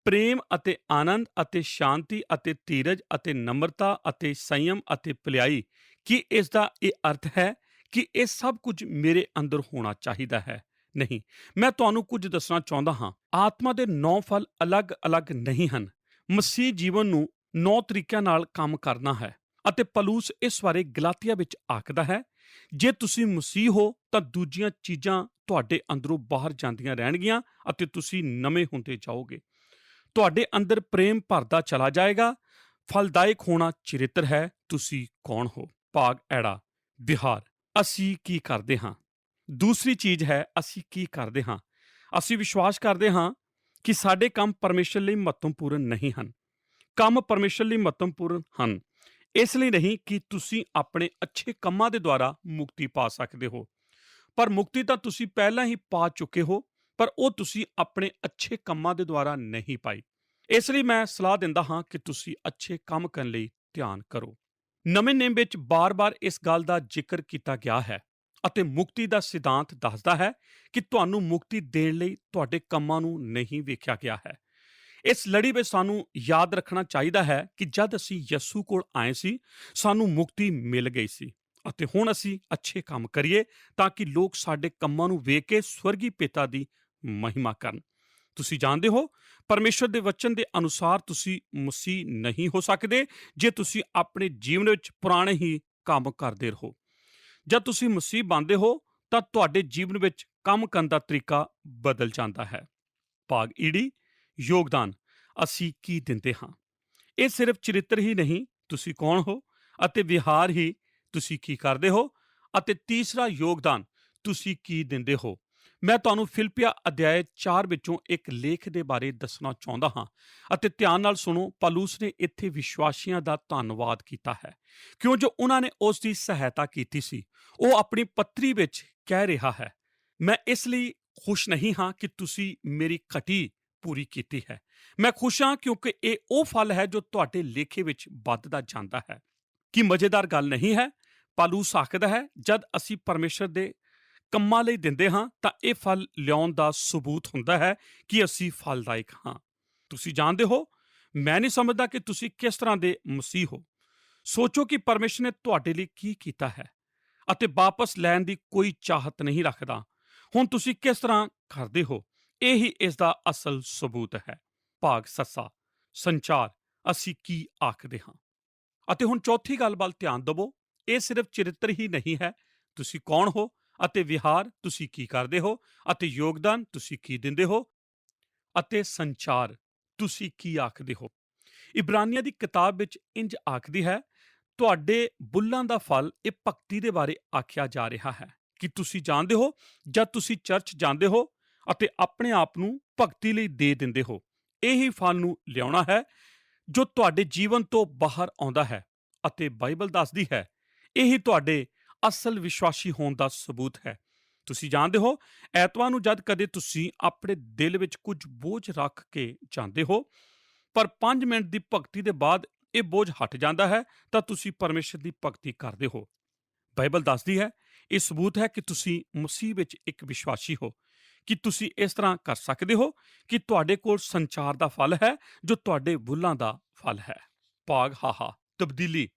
ਪ੍ਰੇਮ ਅਤੇ ਆਨੰਦ ਅਤੇ ਸ਼ਾਂਤੀ ਅਤੇ ਧੀਰਜ ਅਤੇ ਨਮਰਤਾ ਅਤੇ ਸੰਯਮ ਅਤੇ ਭਲਾਈ। ਕੀ ਇਸ ਦਾ ਇਹ ਅਰਥ ਹੈ ਕਿ ਇਹ ਸਭ ਕੁਝ ਮੇਰੇ ਅੰਦਰ ਹੋਣਾ ਚਾਹੀਦਾ ਹੈ? ਨਹੀਂ। ਮੈਂ ਤੁਹਾਨੂੰ ਕੁਝ ਦੱਸਣਾ ਚਾਹੁੰਦਾ ਹਾਂ। ਆਤਮਾ ਦੇ 9 ਫਲ ਅਲੱਗ-ਅਲੱਗ ਨਹੀਂ ਹਨ। ਮਸੀਹ ਜੀਵਨ ਨੂੰ 9 ਤਰੀਕਿਆਂ ਨਾਲ ਕੰਮ ਕਰਨਾ ਹੈ ਅਤੇ ਪਲੂਸ ਇਸ ਬਾਰੇ ਗਲਾਤੀਆ ਵਿੱਚ ਆਖਦਾ ਹੈ, ਜੇ ਤੁਸੀਂ ਮਸੀਹ ਹੋ ਤਾਂ ਦੂਜੀਆਂ ਚੀਜ਼ਾਂ ਤੁਹਾਡੇ ਅੰਦਰੋਂ ਬਾਹਰ ਜਾਂਦੀਆਂ ਰਹਿਣਗੀਆਂ ਅਤੇ ਤੁਸੀਂ ਨਵੇਂ ਹੁੰਦੇ ਜਾਓਗੇ। ਤੁਹਾਡੇ ਅੰਦਰ ਪ੍ਰੇਮ ਭਰਦਾ ਚਲਾ ਜਾਏਗਾ। ਫਲਦਾਇਕ ਹੋਣਾ ਚਰਿੱਤਰ ਹੈ। ਤੁਸੀਂ ਕੌਣ ਹੋ? ਭਾਗ ਐੜਾ ਵਿਹਾਰ। ਅਸੀਂ ਕੀ ਕਰਦੇ ਹਾਂ? ਦੂਸਰੀ ਚੀਜ਼ ਹੈ ਅਸੀਂ ਕੀ ਕਰਦੇ ਹਾਂ। ਅਸੀਂ ਵਿਸ਼ਵਾਸ ਕਰਦੇ ਹਾਂ ਕਿ ਸਾਡੇ ਕੰਮ ਪਰਮੇਸ਼ਰ ਲਈ ਮਹੱਤਵਪੂਰਨ ਨਹੀਂ ਹਨ। ਕੰਮ ਪਰਮੇਸ਼ਰ ਲਈ ਮਹੱਤਵਪੂਰਨ ਹਨ ਇਸ ਲਈ ਨਹੀਂ ਕਿ ਤੁਸੀਂ ਆਪਣੇ ਅੱਛੇ ਕੰਮਾਂ ਦੇ ਦੁਆਰਾ ਮੁਕਤੀ ਪਾ ਸਕਦੇ ਹੋ, ਪਰ ਮੁਕਤੀ ਤਾਂ ਤੁਸੀਂ ਪਹਿਲਾਂ ਹੀ ਪਾ ਚੁੱਕੇ ਹੋ, ਪਰ ਉਹ ਤੁਸੀਂ ਆਪਣੇ ਅੱਛੇ ਕੰਮਾਂ ਦੇ ਦੁਆਰਾ ਨਹੀਂ ਪਾਈ। ਇਸ ਲਈ ਮੈਂ ਸਲਾਹ ਦਿੰਦਾ ਹਾਂ ਕਿ ਤੁਸੀਂ ਅੱਛੇ ਕੰਮ ਕਰਨ ਲਈ ਧਿਆਨ ਕਰੋ। ਨਵੇਂ ਨੇਮ ਵਿੱਚ ਬਾਰ-ਬਾਰ ਇਸ ਗੱਲ ਦਾ ਜ਼ਿਕਰ ਕੀਤਾ ਗਿਆ ਹੈ ਅਤੇ ਮੁਕਤੀ ਦਾ ਸਿਧਾਂਤ ਦੱਸਦਾ ਹੈ ਕਿ ਤੁਹਾਨੂੰ ਮੁਕਤੀ ਦੇਣ ਲਈ ਤੁਹਾਡੇ ਕੰਮਾਂ ਨੂੰ ਨਹੀਂ ਵੇਖਿਆ ਗਿਆ ਹੈ। ਇਸ ਲੜੀ ਵਿੱਚ ਸਾਨੂੰ ਯਾਦ ਰੱਖਣਾ ਚਾਹੀਦਾ ਹੈ ਕਿ ਜਦ ਅਸੀਂ ਯਿਸੂ ਕੋਲ ਆਏ ਸੀ, ਸਾਨੂੰ ਮੁਕਤੀ ਮਿਲ ਗਈ ਸੀ ਅਤੇ ਹੁਣ ਅਸੀਂ ਅੱਛੇ ਕੰਮ ਕਰੀਏ ਤਾਂ ਕਿ ਲੋਕ ਸਾਡੇ ਕੰਮਾਂ ਨੂੰ ਵੇਖ ਕੇ ਸਵਰਗੀ ਪਿਤਾ ਦੀ ਮਹਿਮਾ ਕਰਨ। ਤੁਸੀਂ ਜਾਣਦੇ ਹੋ, ਪਰਮੇਸ਼ਰ ਦੇ ਵਚਨ ਦੇ ਅਨੁਸਾਰ ਤੁਸੀਂ ਮਸੀਹ ਨਹੀਂ ਹੋ ਸਕਦੇ ਜੇ ਤੁਸੀਂ ਆਪਣੇ ਜੀਵਨ ਵਿੱਚ ਪੁਰਾਣੇ ਹੀ ਕੰਮ ਕਰਦੇ ਰਹੋ। ਜਦ ਤੁਸੀਂ ਮਸੀਹ ਬਣਦੇ ਹੋ ਤਾਂ ਤੁਹਾਡੇ ਜੀਵਨ ਵਿੱਚ ਕੰਮ ਕਰਨ ਦਾ ਤਰੀਕਾ ਬਦਲ ਜਾਂਦਾ ਹੈ। ਭਾਗ ਈੜੀ, ਯੋਗਦਾਨ। ਅਸੀਂ ਕੀ ਦਿੰਦੇ ਹਾਂ? ਇਹ ਸਿਰਫ ਚਰਿੱਤਰ ਹੀ ਨਹੀਂ, ਤੁਸੀਂ ਕੌਣ ਹੋ, ਅਤੇ ਵਿਹਾਰ ਹੀ, ਤੁਸੀਂ ਕੀ ਕਰਦੇ ਹੋ, ਅਤੇ ਤੀਸਰਾ ਯੋਗਦਾਨ, ਤੁਸੀਂ ਕੀ ਦਿੰਦੇ ਹੋ। ਮੈਂ ਤੁਹਾਨੂੰ ਫਿਲਿੱਪੀਆਂ ਅਧਿਆਇ 4 ਵਿੱਚੋਂ ਇੱਕ ਲੇਖ ਦੇ ਬਾਰੇ ਦੱਸਣਾ ਚਾਹੁੰਦਾ ਹਾਂ ਅਤੇ ਧਿਆਨ ਨਾਲ ਸੁਣੋ। ਪੌਲੁਸ ਨੇ ਇੱਥੇ ਵਿਸ਼ਵਾਸੀਆਂ ਦਾ ਧੰਨਵਾਦ ਕੀਤਾ ਹੈ ਕਿਉਂ ਜੋ ਉਹਨਾਂ ਨੇ ਉਸ ਦੀ ਸਹਾਇਤਾ ਕੀਤੀ ਸੀ। ਉਹ ਆਪਣੀ ਪੱਤਰੀ ਵਿੱਚ ਕਹਿ ਰਿਹਾ ਹੈ, ਮੈਂ ਇਸ ਲਈ ਖੁਸ਼ ਨਹੀਂ ਹਾਂ ਕਿ ਤੁਸੀਂ ਮੇਰੀ ਘਟੀ ਪੂਰੀ ਕੀਤੀ ਹੈ। ਮੈਂ ਖੁਸ਼ ਹਾਂ ਕਿਉਂਕਿ ਇਹ ਉਹ ਫਲ ਹੈ ਜੋ ਤੁਹਾਡੇ ਲੇਖੇ ਵਿੱਚ ਵੱਧਦਾ ਜਾਂਦਾ ਹੈ। ਕੀ ਮਜ਼ੇਦਾਰ ਗੱਲ ਨਹੀਂ ਹੈ? ਪੌਲੁਸ ਆਖਦਾ ਹੈ, ਜਦ ਅਸੀਂ ਪਰਮੇਸ਼ਰ ਦੇ ਕੰਮਾਂ ਲਈ ਦਿੰਦੇ ਹਾਂ ਤਾਂ ਇਹ ਫਲ ਲਿਆਉਣ ਦਾ ਸਬੂਤ ਹੁੰਦਾ ਹੈ ਕਿ ਅਸੀਂ ਫਲਦਾਇਕ ਹਾਂ। ਤੁਸੀਂ ਜਾਣਦੇ ਹੋ, ਮੈਂ ਨਹੀਂ ਸਮਝਦਾ ਕਿ ਤੁਸੀਂ ਕਿਸ ਤਰ੍ਹਾਂ ਦੇ ਮਸੀਹ ਹੋ। ਸੋਚੋ ਕਿ ਪਰਮੇਸ਼ਰ ਨੇ ਤੁਹਾਡੇ ਲਈ ਕੀ ਕੀਤਾ ਹੈ ਅਤੇ ਵਾਪਸ ਲੈਣ ਦੀ ਕੋਈ ਚਾਹਤ ਨਹੀਂ ਰੱਖਦਾ। ਹੁਣ ਤੁਸੀਂ ਕਿਸ ਤਰ੍ਹਾਂ ਕਰਦੇ ਹੋ, ਇਹ ਹੀ ਇਸ ਦਾ ਅਸਲ ਸਬੂਤ ਹੈ। ਭਾਗ ਸੱਸਾ, ਸੰਚਾਰ। ਅਸੀਂ ਕੀ ਆਖਦੇ ਹਾਂ। ਅਤੇ ਹੁਣ ਚੌਥੀ ਗੱਲ ਵੱਲ ਧਿਆਨ ਦੇਵੋ। ਇਹ ਸਿਰਫ ਚਰਿੱਤਰ ਹੀ ਨਹੀਂ ਹੈ, ਤੁਸੀਂ ਕੌਣ ਹੋ, ਅਤੇ ਵਿਹਾਰ, ਤੁਸੀਂ ਕੀ ਕਰਦੇ ਹੋ, ਅਤੇ ਯੋਗਦਾਨ, ਤੁਸੀਂ ਕੀ ਦਿੰਦੇ ਹੋ, ਅਤੇ ਸੰਚਾਰ, ਤੁਸੀਂ ਕੀ ਆਖਦੇ ਹੋ। ਇਬਰਾਨੀਆਂ ਦੀ ਕਿਤਾਬ ਵਿੱਚ ਇੰਜ ਆਖਦੀ ਹੈ, ਤੁਹਾਡੇ ਬੁੱਲਾਂ ਦਾ ਫਲ, ਇਹ ਭਗਤੀ ਦੇ ਬਾਰੇ ਆਖਿਆ ਜਾ ਰਿਹਾ ਹੈ ਕਿ ਤੁਸੀਂ ਜਾਣਦੇ ਹੋ, ਜਦ ਤੁਸੀਂ ਚਰਚ ਜਾਂਦੇ ਹੋ ਅਤੇ ਆਪਣੇ ਆਪ ਨੂੰ ਭਗਤੀ ਲਈ ਦੇ ਦਿੰਦੇ ਹੋ, ਇਹੀ ਫਲ ਨੂੰ ਲਿਆਉਣਾ ਹੈ ਜੋ ਤੁਹਾਡੇ ਜੀਵਨ ਤੋਂ ਬਾਹਰ ਆਉਂਦਾ ਹੈ। ਅਤੇ ਬਾਈਬਲ ਦੱਸਦੀ ਹੈ, ਇਹੀ ਤੁਹਾਡੇ ਅਸਲ ਵਿਸ਼ਵਾਸੀ ਹੋਣ ਦਾ ਸਬੂਤ ਹੈ। ਤੁਸੀਂ ਜਾਣਦੇ ਹੋ, ਐਤਵਾਰ ਨੂੰ ਜਦ ਕਦੇ ਤੁਸੀਂ ਆਪਣੇ ਦਿਲ ਵਿੱਚ ਕੁਝ ਬੋਝ ਰੱਖ ਕੇ ਜਾਂਦੇ ਹੋ, ਪਰ 5 ਮਿੰਟ ਦੀ ਭਗਤੀ ਦੇ ਬਾਅਦ ਇਹ ਬੋਝ ਹਟ ਜਾਂਦਾ ਹੈ, ਤਾਂ ਤੁਸੀਂ ਪਰਮੇਸ਼ਰ ਦੀ ਭਗਤੀ ਕਰਦੇ ਹੋ। ਬਾਈਬਲ ਦੱਸਦੀ ਹੈ, ਇਹ ਸਬੂਤ ਹੈ ਕਿ ਤੁਸੀਂ ਮਸੀਹ ਵਿੱਚ ਇੱਕ ਵਿਸ਼ਵਾਸੀ ਹੋ। ਕਿ ਤੁਸੀਂ ਇਸ ਤਰ੍ਹਾਂ ਕਰ ਸਕਦੇ ਹੋ ਕਿ ਤੁਹਾਡੇ ਕੋਲ ਸੰਚਾਰ ਦਾ ਫਲ ਹੈ ਜੋ ਤੁਹਾਡੇ ਬੁੱਲਾਂ ਦਾ ਫਲ ਹੈ। ਭਾਗ ਹਾਹਾ, ਤਬਦੀਲੀ।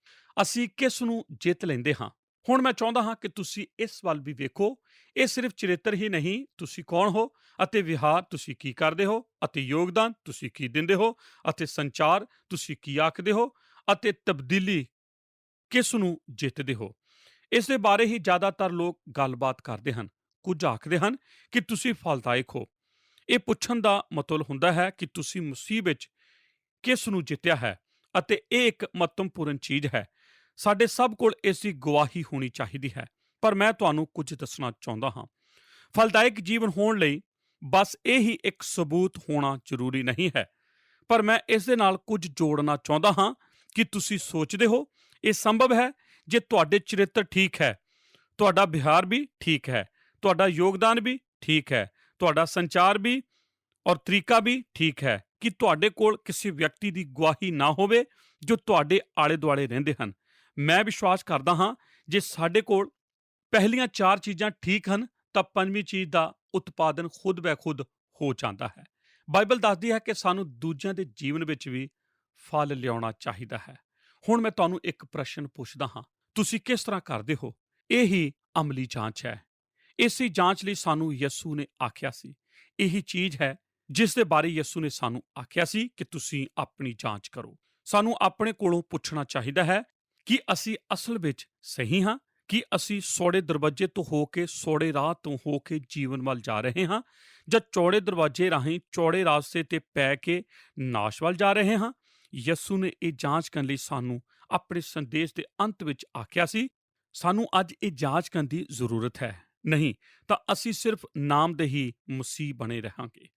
ਅਸੀਂ ਕਿਸ ਨੂੰ ਜਿੱਤ ਲੈਂਦੇ ਹਾਂ। ਹੁਣ ਮੈਂ ਚਾਹੁੰਦਾ ਹਾਂ ਕਿ ਤੁਸੀਂ ਇਸ ਵੱਲ ਵੀ ਵੇਖੋ। ਇਹ ਸਿਰਫ ਚਰਿੱਤਰ ਹੀ ਨਹੀਂ, ਤੁਸੀਂ ਕੌਣ ਹੋ, ਅਤੇ ਵਿਹਾਰ, ਤੁਸੀਂ ਕੀ ਕਰਦੇ ਹੋ, ਅਤੇ ਯੋਗਦਾਨ, ਤੁਸੀਂ ਕੀ ਦਿੰਦੇ ਹੋ, ਅਤੇ ਸੰਚਾਰ, ਤੁਸੀਂ ਕੀ ਆਖਦੇ ਹੋ, ਅਤੇ ਤਬਦੀਲੀ, ਕਿਸ ਨੂੰ ਜਿੱਤਦੇ ਹੋ। ਇਸ ਦੇ ਬਾਰੇ ਹੀ ਜ਼ਿਆਦਾਤਰ ਲੋਕ ਗੱਲਬਾਤ ਕਰਦੇ ਹਨ। ਕੁਝ ਆਖਦੇ ਹਨ ਕਿ ਤੁਸੀਂ ਫਲਦਾਇਕ ਹੋ। ਇਹ ਪੁੱਛਣ ਦਾ ਮਤਲਬ ਹੁੰਦਾ ਹੈ ਕਿ ਤੁਸੀਂ ਮਸੀਹ ਵਿੱਚ ਕਿਸ ਨੂੰ ਜਿੱਤਿਆ ਹੈ, ਅਤੇ ਇਹ ਇੱਕ ਮਹੱਤਵਪੂਰਨ ਚੀਜ਼ ਹੈ। ਸਾਡੇ ਸਭ ਕੋਲ ਇਸ ਦੀ ਗਵਾਹੀ ਹੋਣੀ ਚਾਹੀਦੀ ਹੈ, ਪਰ ਮੈਂ ਤੁਹਾਨੂੰ ਕੁਝ ਦੱਸਣਾ ਚਾਹੁੰਦਾ ਹਾਂ। ਫਲਦਾਇਕ ਜੀਵਨ ਹੋਣ ਲਈ ਬਸ ਇਹ ਹੀ ਇੱਕ ਸਬੂਤ ਹੋਣਾ ਜ਼ਰੂਰੀ ਨਹੀਂ ਹੈ, ਪਰ ਮੈਂ ਇਸ ਦੇ ਨਾਲ ਕੁਝ ਜੋੜਨਾ ਚਾਹੁੰਦਾ ਹਾਂ ਕਿ ਤੁਸੀਂ ਸੋਚਦੇ ਹੋ, ਇਹ ਸੰਭਵ ਹੈ ਜੇ ਤੁਹਾਡੇ ਚਰਿੱਤਰ ਠੀਕ ਹੈ, ਤੁਹਾਡਾ ਵਿਹਾਰ ਵੀ ਠੀਕ ਹੈ, ਤੁਹਾਡਾ ਯੋਗਦਾਨ ਵੀ ਠੀਕ ਹੈ, ਤੁਹਾਡਾ ਸੰਚਾਰ ਵੀ ਔਰ ਤਰੀਕਾ ਵੀ ਠੀਕ ਹੈ, ਕਿ ਤੁਹਾਡੇ ਕੋਲ ਕਿਸੇ ਵਿਅਕਤੀ ਦੀ ਗਵਾਹੀ ਨਾ ਹੋਵੇ ਜੋ ਤੁਹਾਡੇ ਆਲੇ ਦੁਆਲੇ ਰਹਿੰਦੇ ਹਨ। ਮੈਂ ਵਿਸ਼ਵਾਸ ਕਰਦਾ ਹਾਂ ਜੇ ਸਾਡੇ ਕੋਲ ਪਹਿਲੀਆਂ 4 ਚੀਜ਼ਾਂ ਠੀਕ ਹਨ ਤਾਂ 5ਵੀਂ ਚੀਜ਼ ਦਾ ਉਤਪਾਦਨ ਖੁਦ ਬੈ ਖੁਦ ਹੋ ਜਾਂਦਾ ਹੈ। ਬਾਈਬਲ ਦੱਸਦੀ ਹੈ ਕਿ ਸਾਨੂੰ ਦੂਜਿਆਂ ਦੇ ਜੀਵਨ ਵਿੱਚ ਵੀ ਫਲ ਲਿਆਉਣਾ ਚਾਹੀਦਾ ਹੈ। ਹੁਣ ਮੈਂ ਤੁਹਾਨੂੰ ਇੱਕ ਪ੍ਰਸ਼ਨ ਪੁੱਛਦਾ ਹਾਂ, ਤੁਸੀਂ ਕਿਸ ਤਰ੍ਹਾਂ ਕਰਦੇ ਹੋ? ਇਹ ਹੀ ਅਮਲੀ ਜਾਂਚ ਹੈ। ਇਸੇ ਜਾਂਚ ਲਈ ਸਾਨੂੰ ਯਿਸੂ ਨੇ ਆਖਿਆ ਸੀ। ਇਹੀ ਚੀਜ਼ ਹੈ ਜਿਸ ਦੇ ਬਾਰੇ ਯਿਸੂ ਨੇ ਸਾਨੂੰ ਆਖਿਆ ਸੀ ਕਿ ਤੁਸੀਂ ਆਪਣੀ ਜਾਂਚ ਕਰੋ। ਸਾਨੂੰ ਆਪਣੇ ਕੋਲੋਂ ਪੁੱਛਣਾ ਚਾਹੀਦਾ ਹੈ ਕਿ ਅਸੀਂ ਅਸਲ ਵਿੱਚ ਸਹੀ ਹਾਂ, ਕਿ ਅਸੀਂ ਸੌੜੇ ਦਰਵਾਜ਼ੇ ਤੋਂ ਹੋ ਕੇ, ਸੌੜੇ ਰਾਹ ਤੋਂ ਹੋ ਕੇ ਜੀਵਨ ਵੱਲ ਜਾ ਰਹੇ ਹਾਂ, ਜਾਂ ਚੌੜੇ ਦਰਵਾਜ਼ੇ ਰਾਹੀਂ ਚੌੜੇ ਰਾਸਤੇ ਤੇ ਪੈ ਕੇ ਨਾਸ਼ ਵੱਲ ਜਾ ਰਹੇ ਹਾਂ। ਯਿਸੂ ਨੇ ਇਹ ਜਾਂਚ ਕਰਨ ਲਈ ਸਾਨੂੰ ਆਪਣੇ ਸੰਦੇਸ਼ ਦੇ ਅੰਤ ਵਿੱਚ ਆਖਿਆ ਸੀ। ਸਾਨੂੰ ਅੱਜ ਇਹ ਜਾਂਚ ਕਰਨ ਦੀ ਜ਼ਰੂਰਤ ਹੈ, ਨਹੀਂ ਤਾਂ ਅਸੀਂ ਸਿਰਫ ਨਾਮ ਦੇ ਹੀ ਮਸੀਹ ਬਣੇ ਰਹਾਂਗੇ।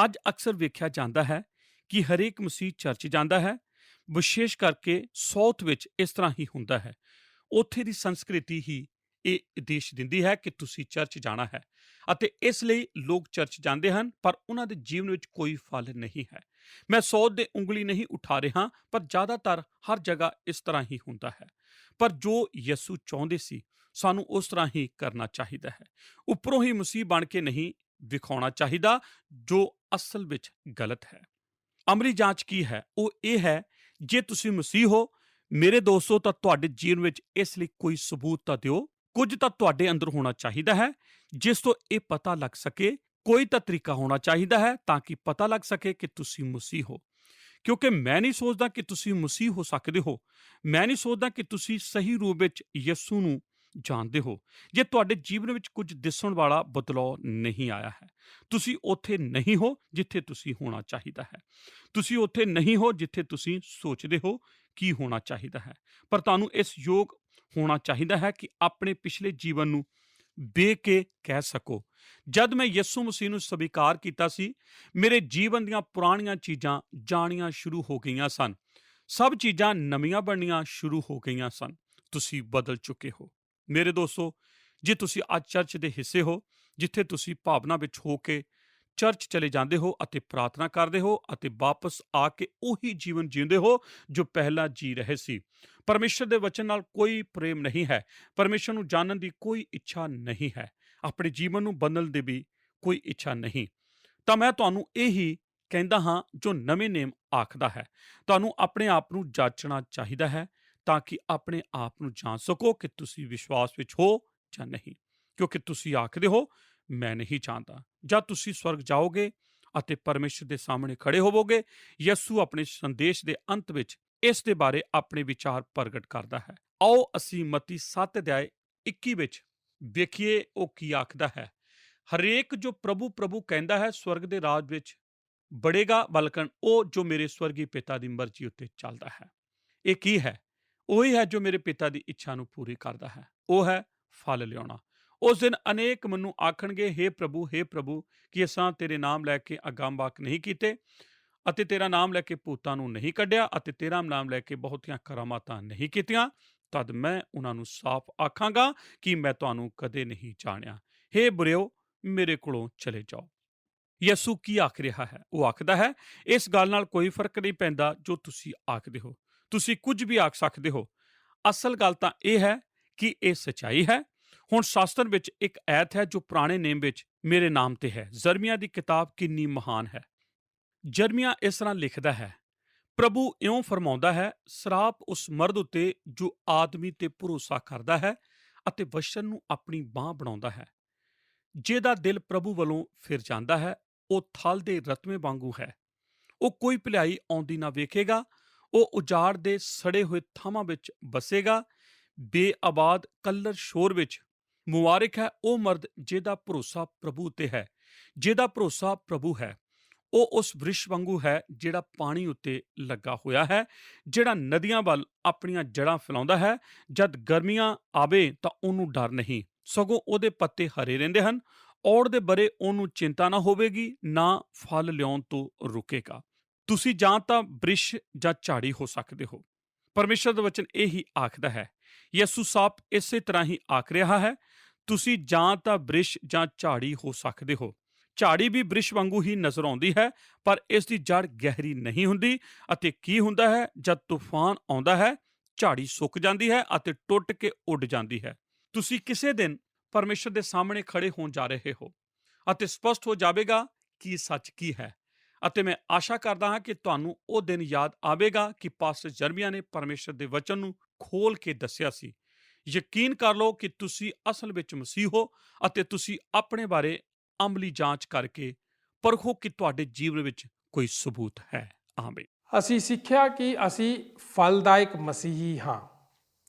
ਅੱਜ ਅਕਸਰ ਵੇਖਿਆ ਜਾਂਦਾ ਹੈ ਕਿ ਹਰੇਕ ਮਸੀਹ ਚਰਚ ਜਾਂਦਾ ਹੈ, ਵਿਸ਼ੇਸ਼ ਕਰਕੇ ਸਾਊਥ ਵਿੱਚ ਇਸ ਤਰ੍ਹਾਂ ਹੀ ਹੁੰਦਾ ਹੈ। ਉੱਥੇ ਦੀ ਸੰਸਕ੍ਰਿਤੀ ਹੀ ਇਹ ਆਦੇਸ਼ ਦਿੰਦੀ ਹੈ ਕਿ ਤੁਸੀਂ ਚਰਚ ਜਾਣਾ ਹੈ, ਅਤੇ ਇਸ ਲਈ ਲੋਕ ਚਰਚ ਜਾਂਦੇ ਹਨ, ਪਰ ਉਹਨਾਂ ਦੇ ਜੀਵਨ ਵਿੱਚ ਕੋਈ ਫਲ ਨਹੀਂ ਹੈ। ਮੈਂ ਸੌ ਦੇ ਉਂਗਲੀ ਨਹੀਂ ਉਠਾ ਰਿਹਾ, ਪਰ ਜ਼ਿਆਦਾਤਰ ਹਰ ਜਗ੍ਹਾ ਇਸ ਤਰ੍ਹਾਂ ਹੀ ਹੁੰਦਾ ਹੈ। ਪਰ ਜੋ ਯਿਸੂ ਚਾਹੁੰਦੇ ਸੀ ਸਾਨੂੰ ਉਸ ਤਰ੍ਹਾਂ ਹੀ ਕਰਨਾ ਚਾਹੀਦਾ ਹੈ। ਉੱਪਰੋਂ ਹੀ ਮਸੀਹ ਬਣ ਕੇ ਨਹੀਂ ਵਿਖਾਉਣਾ ਚਾਹੀਦਾ, ਜੋ ਅਸਲ ਵਿੱਚ ਗਲਤ ਹੈ। ਅਮਲੀ ਜਾਂਚ ਕੀ ਹੈ? ਉਹ ਇਹ ਹੈ, ਜੇ ਤੁਸੀਂ ਮਸੀਹ ਹੋ ਮੇਰੇ ਦੋਸਤੋ, ਤਾਂ ਤੁਹਾਡੇ ਜੀਵਨ ਵਿੱਚ ਇਸ ਲਈ ਕੋਈ ਸਬੂਤ ਤਾਂ ਦਿਓ। ਕੁਝ ਤਾਂ ਤੁਹਾਡੇ ਅੰਦਰ ਹੋਣਾ ਚਾਹੀਦਾ ਹੈ ਜਿਸ ਤੋਂ ਇਹ ਪਤਾ ਲੱਗ ਸਕੇ, ਕੋਈ ਤਾਂ ਤਰੀਕਾ ਹੋਣਾ ਚਾਹੀਦਾ ਹੈ ਤਾਂ ਕਿ ਪਤਾ ਲੱਗ ਸਕੇ ਕਿ ਤੁਸੀਂ ਮਸੀਹ ਹੋ। ਕਿਉਂਕਿ ਮੈਂ ਨਹੀਂ ਸੋਚਦਾ ਕਿ ਤੁਸੀਂ ਮਸੀਹ ਹੋ ਸਕਦੇ ਹੋ। ਮੈਂ ਨਹੀਂ ਸੋਚਦਾ ਕਿ ਤੁਸੀਂ ਸਹੀ ਰੂਪ ਵਿੱਚ ਯਿਸੂ ਨੂੰ ਜਾਣਦੇ ਹੋ। ਜੇ ਤੁਹਾਡੇ ਜੀਵਨ ਵਿੱਚ ਕੁਝ ਦਿਸਣ ਵਾਲਾ ਬਦਲਾਅ ਨਹੀਂ ਆਇਆ ਹੈ, ਤੁਸੀਂ ਉੱਥੇ ਨਹੀਂ ਹੋ ਜਿੱਥੇ ਤੁਸੀਂ ਹੋਣਾ ਚਾਹੀਦਾ ਹੈ। ਤੁਸੀਂ ਉੱਥੇ ਨਹੀਂ ਹੋ ਜਿੱਥੇ ਤੁਸੀਂ ਸੋਚਦੇ ਹੋ ਕੀ ਹੋਣਾ ਚਾਹੀਦਾ ਹੈ। ਪਰ ਤੁਹਾਨੂੰ ਇਸ ਯੋਗ ਹੋਣਾ ਚਾਹੀਦਾ ਹੈ ਕਿ ਆਪਣੇ ਪਿਛਲੇ ਜੀਵਨ ਨੂੰ ਵੇਖ ਕੇ ਕਹਿ ਸਕੋ, ਜਦ ਮੈਂ ਯਿਸੂ ਮਸੀਹ ਨੂੰ ਸਵੀਕਾਰ ਕੀਤਾ ਸੀ, ਮੇਰੇ ਜੀਵਨ ਦੀਆਂ ਪੁਰਾਣੀਆਂ ਚੀਜ਼ਾਂ ਜਾਣੀਆਂ ਸ਼ੁਰੂ ਹੋ ਗਈਆਂ ਸਨ। ਸਭ ਚੀਜ਼ਾਂ ਨਵੀਆਂ ਬਣਨੀਆਂ ਸ਼ੁਰੂ ਹੋ ਗਈਆਂ ਸਨ। ਤੁਸੀਂ ਬਦਲ ਚੁੱਕੇ ਹੋ। ਮੇਰੇ ਦੋਸਤੋ, ਜੇ ਤੁਸੀਂ ਅੱਜ ਚਰਚ ਦੇ ਹਿੱਸੇ ਹੋ, ਜਿੱਥੇ ਤੁਸੀਂ ਭਾਵਨਾ ਵਿੱਚ ਹੋ ਕੇ ਚਰਚ ਚਲੇ ਜਾਂਦੇ ਹੋ ਅਤੇ ਪ੍ਰਾਰਥਨਾ ਕਰਦੇ ਹੋ ਅਤੇ ਵਾਪਸ ਆ ਕੇ ਉਹੀ ਜੀਵਨ ਜੀਉਂਦੇ ਹੋ ਜੋ ਪਹਿਲਾਂ ਜੀ ਰਹੇ ਸੀ। ਪਰਮੇਸ਼ਰ ਦੇ ਵਚਨ ਨਾਲ ਕੋਈ ਪ੍ਰੇਮ ਨਹੀਂ ਹੈ। ਪਰਮੇਸ਼ਰ ਨੂੰ ਜਾਣਨ ਦੀ ਕੋਈ ਇੱਛਾ ਨਹੀਂ ਹੈ। ਆਪਣੇ ਜੀਵਨ ਨੂੰ ਬਦਲਣ ਦੀ ਵੀ ਕੋਈ ਇੱਛਾ ਨਹੀਂ। ਤਾਂ ਮੈਂ ਤੁਹਾਨੂੰ ਇਹੀ ਕਹਿੰਦਾ ਹਾਂ ਜੋ ਨਵੇਂ ਨੇਮ ਆਖਦਾ ਹੈ, ਤੁਹਾਨੂੰ ਆਪਣੇ ਆਪ ਨੂੰ ਜਾਂਚਣਾ ਚਾਹੀਦਾ ਹੈ ਤਾਂ ਕਿ ਆਪਣੇ ਆਪ ਨੂੰ ਜਾਣ ਸਕੋ ਕਿ ਤੁਸੀਂ ਵਿਸ਼ਵਾਸ ਵਿੱਚ ਹੋ ਜਾਂ ਨਹੀਂ। ਕਿਉਂਕਿ ਤੁਸੀਂ ਆਖਦੇ ਹੋ ਮੈਂ ਨਹੀਂ ਜਾਣਦਾ। ਜਦ ਤੁਸੀਂ ਸਵਰਗ ਜਾਓਗੇ ਅਤੇ ਪਰਮੇਸ਼ਰ ਦੇ ਸਾਹਮਣੇ ਖੜੇ ਹੋਵੋਗੇ, ਯਿਸੂ ਆਪਣੇ ਸੰਦੇਸ਼ ਦੇ ਅੰਤ ਵਿੱਚ ਇਸ ਦੇ ਬਾਰੇ ਆਪਣੇ ਵਿਚਾਰ ਪ੍ਰਗਟ ਕਰਦਾ ਹੈ। ਆਓ ਅਸੀਂ ਮਤੀ 7 ਅਧਿਆਇ 21 ਵਿੱਚ ਵੇਖੀਏ ਉਹ ਕੀ ਆਖਦਾ ਹੈ। ਹਰੇਕ ਜੋ ਪ੍ਰਭੂ ਪ੍ਰਭੂ ਕਹਿੰਦਾ ਹੈ ਸਵਰਗ ਦੇ ਰਾਜ ਵਿੱਚ ਬੜੇਗਾ, ਬਲਕਨ ਉਹ ਜੋ ਮੇਰੇ ਸਵਰਗੀ ਪਿਤਾ ਦੀ ਮਰਜ਼ੀ ਉੱਤੇ ਚੱਲਦਾ ਹੈ। ਇਹ ਕੀ ਹੈ? ਉਹੀ ਹੈ ਜੋ ਮੇਰੇ ਪਿਤਾ ਦੀ ਇੱਛਾ ਨੂੰ ਪੂਰੀ ਕਰਦਾ ਹੈ। ਉਹ ਹੈ ਫਲ ਲਿਆਉਣਾ। ਉਸ ਦਿਨ ਅਨੇਕ ਮੈਨੂੰ ਆਖਣਗੇ, हे ਪ੍ਰਭੂ, ਕਿ ਅਸਾਂ ਤੇਰੇ ਨਾਮ ਲੈ ਕੇ ਅਗੰਮ ਵਾਕ ਨਹੀਂ ਕੀਤੇ ਅਤੇ ਤੇਰਾ ਨਾਮ ਲੈ ਕੇ ਭੂਤਾਂ ਨੂੰ ਨਹੀਂ ਕੱਢਿਆ ਅਤੇ ਤੇਰਾ ਨਾਮ ਲੈ ਕੇ ਬਹੁਤੀਆਂ ਕਰਾਮਾਤਾਂ ਨਹੀਂ ਕੀਤੀਆਂ। ਤਦ ਮੈਂ ਉਹਨਾਂ ਨੂੰ ਸਾਫ਼ ਆਖਾਂਗਾ ਕਿ ਮੈਂ ਤੁਹਾਨੂੰ ਕਦੇ ਨਹੀਂ ਜਾਣਿਆ। हे ਬੁਰਿਓ, ਮੇਰੇ ਕੋਲੋਂ ਚਲੇ ਜਾਓ। ਯਿਸੂ ਕੀ ਆਖ ਰਿਹਾ ਹੈ? ਉਹ ਆਖਦਾ ਹੈ, ਇਸ ਗੱਲ ਨਾਲ ਕੋਈ ਫਰਕ ਨਹੀਂ ਪੈਂਦਾ ਜੋ ਤੁਸੀਂ ਆਖਦੇ ਹੋ। ਤੁਸੀਂ ਕੁਝ ਵੀ ਆਖ ਸਕਦੇ ਹੋ। ਅਸਲ ਗੱਲ ਤਾਂ ਇਹ ਹੈ ਕਿ ਇਹ ਸੱਚਾਈ ਹੈ। ਹੁਣ ਸ਼ਾਸਤਰ ਵਿੱਚ ਇੱਕ ਐਤ ਹੈ ਜੋ ਪੁਰਾਣੇ ਨੇਮ ਵਿੱਚ ਮੇਰੇ ਨਾਮ ਤੇ ਹੈ। ਜਰਮੀਆ ਦੀ ਕਿਤਾਬ ਕਿੰਨੀ ਮਹਾਨ ਹੈ। ਜਰਮੀਆ ਇਸ ਤਰ੍ਹਾਂ ਲਿਖਦਾ ਹੈ, ਪ੍ਰਭੂ ਇਉਂ ਫਰਮਾਉਂਦਾ ਹੈ, ਸਰਾਪ ਉਸ ਮਰਦ ਉੱਤੇ ਜੋ ਆਦਮੀ ਤੇ ਭਰੋਸਾ ਕਰਦਾ ਹੈ ਅਤੇ ਵਚਨ ਨੂੰ ਆਪਣੀ ਬਾਂਹ ਬਣਾਉਂਦਾ ਹੈ। ਜਿਹਦਾ ਦਿਲ ਪ੍ਰਭੂ ਵੱਲੋਂ ਫਿਰ ਜਾਂਦਾ ਹੈ, ਉਹ ਥਲ ਦੇ ਰਤਵੇਂ ਵਾਂਗੂ ਹੈ। ਉਹ ਕੋਈ ਭਲਾਈ ਆਉਂਦੀ ਨਾ ਵੇਖੇਗਾ। ਉਹ ਉਜਾੜ ਦੇ ਸੜੇ ਹੋਏ ਥਾਵਾਂ ਵਿੱਚ ਬਸੇਗਾ, ਬੇਆਬਾਦ ਕੱਲਰ ਸ਼ੋਰ ਵਿੱਚ। ਮੁਬਾਰਕ ਹੈ ਉਹ ਮਰਦ ਜਿਹਦਾ ਭਰੋਸਾ ਪ੍ਰਭੂ ਤੇ ਹੈ। ਜਿਹਦਾ ਭਰੋਸਾ ਪ੍ਰਭੂ ਹੈ, ਉਹ ਉਸ ਬ੍ਰਿਸ਼ ਵਾਂਗੂ ਹੈ ਜਿਹੜਾ ਪਾਣੀ ਉੱਤੇ ਲੱਗਾ ਹੋਇਆ ਹੈ, ਜਿਹੜਾ ਨਦੀਆਂ ਵੱਲ ਆਪਣੀਆਂ ਜੜ੍ਹਾਂ ਫੈਲਾਉਂਦਾ ਹੈ। ਜਦ ਗਰਮੀਆਂ ਆਵੇ ਤਾਂ ਉਹਨੂੰ ਡਰ ਨਹੀਂ, ਸਗੋਂ ਉਹਦੇ ਪੱਤੇ ਹਰੇ ਰਹਿੰਦੇ ਹਨ। ਔੜ ਦੇ ਬਰੇ ਉਹਨੂੰ ਚਿੰਤਾ ਨਾ ਹੋਵੇਗੀ, ਨਾ ਫਲ ਲਿਆਉਣ ਤੋਂ ਰੁਕੇਗਾ। ਤੁਸੀਂ ਜਾਂ ਤਾਂ ਬ੍ਰਿਸ਼ ਜਾਂ ਝਾੜੀ ਹੋ ਸਕਦੇ ਹੋ। ਪਰਮੇਸ਼ਰ ਦਾ ਵਚਨ ਇਹੀ ਆਖਦਾ ਹੈ। ਯਿਸੂ ਸਾਫ਼ ਇਸੇ ਤਰ੍ਹਾਂ ਹੀ ਆਖ ਰਿਹਾ ਹੈ, ਤੁਸੀਂ ਜਾਂ ਤਾਂ ਬ੍ਰਿਸ਼ ਜਾਂ ਝਾੜੀ ਹੋ ਸਕਦੇ ਹੋ। ਝਾੜੀ ਵੀ ਬ੍ਰਿਸ਼ ਵਾਂਗੂ ਹੀ ਨਜ਼ਰ ਆਉਂਦੀ ਹੈ, ਪਰ ਇਸ ਦੀ ਜੜ ਗਹਿਰੀ ਨਹੀਂ ਹੁੰਦੀ। ਅਤੇ ਕੀ ਹੁੰਦਾ ਹੈ? ਜਦ ਤੂਫਾਨ ਆਉਂਦਾ ਹੈ, ਝਾੜੀ ਸੁੱਕ ਜਾਂਦੀ ਹੈ ਅਤੇ ਟੁੱਟ ਕੇ ਉੱਡ ਜਾਂਦੀ ਹੈ। ਤੁਸੀਂ ਕਿਸੇ ਦਿਨ ਪਰਮੇਸ਼ਰ ਦੇ ਸਾਹਮਣੇ ਖੜੇ ਹੋਣ ਜਾ ਰਹੇ ਹੋ ਅਤੇ ਸਪਸ਼ਟ ਹੋ ਜਾਵੇਗਾ ਕਿ ਸੱਚ ਕੀ ਹੈ। ਅਤੇ ਮੈਂ ਆਸ਼ਾ ਕਰਦਾ ਹਾਂ ਕਿ ਤੁਹਾਨੂੰ ਉਹ ਦਿਨ ਯਾਦ ਆਵੇਗਾ ਕਿ ਪਾਸਟਰ ਜਰਮੀਆ ਨੇ ਪਰਮੇਸ਼ਰ ਦੇ ਵਚਨ ਨੂੰ ਖੋਲ ਕੇ ਦੱਸਿਆ ਸੀ। ਯਕੀਨ ਕਰ ਲਓ ਕਿ ਤੁਸੀਂ ਅਸਲ ਵਿੱਚ ਮਸੀਹ ਹੋ ਅਤੇ ਤੁਸੀਂ ਆਪਣੇ ਬਾਰੇ ਅਮਲੀ ਜਾਂਚ ਕਰਕੇ ਪਰਖੋ ਕਿ ਤੁਹਾਡੇ ਜੀਵਨ ਵਿੱਚ ਕੋਈ ਸਬੂਤ ਹੈ। ਆਮੀਨ। ਅਸੀਂ ਸਿੱਖਿਆ ਕਿ ਅਸੀਂ ਫਲਦਾਇਕ ਮਸੀਹੀ ਹਾਂ।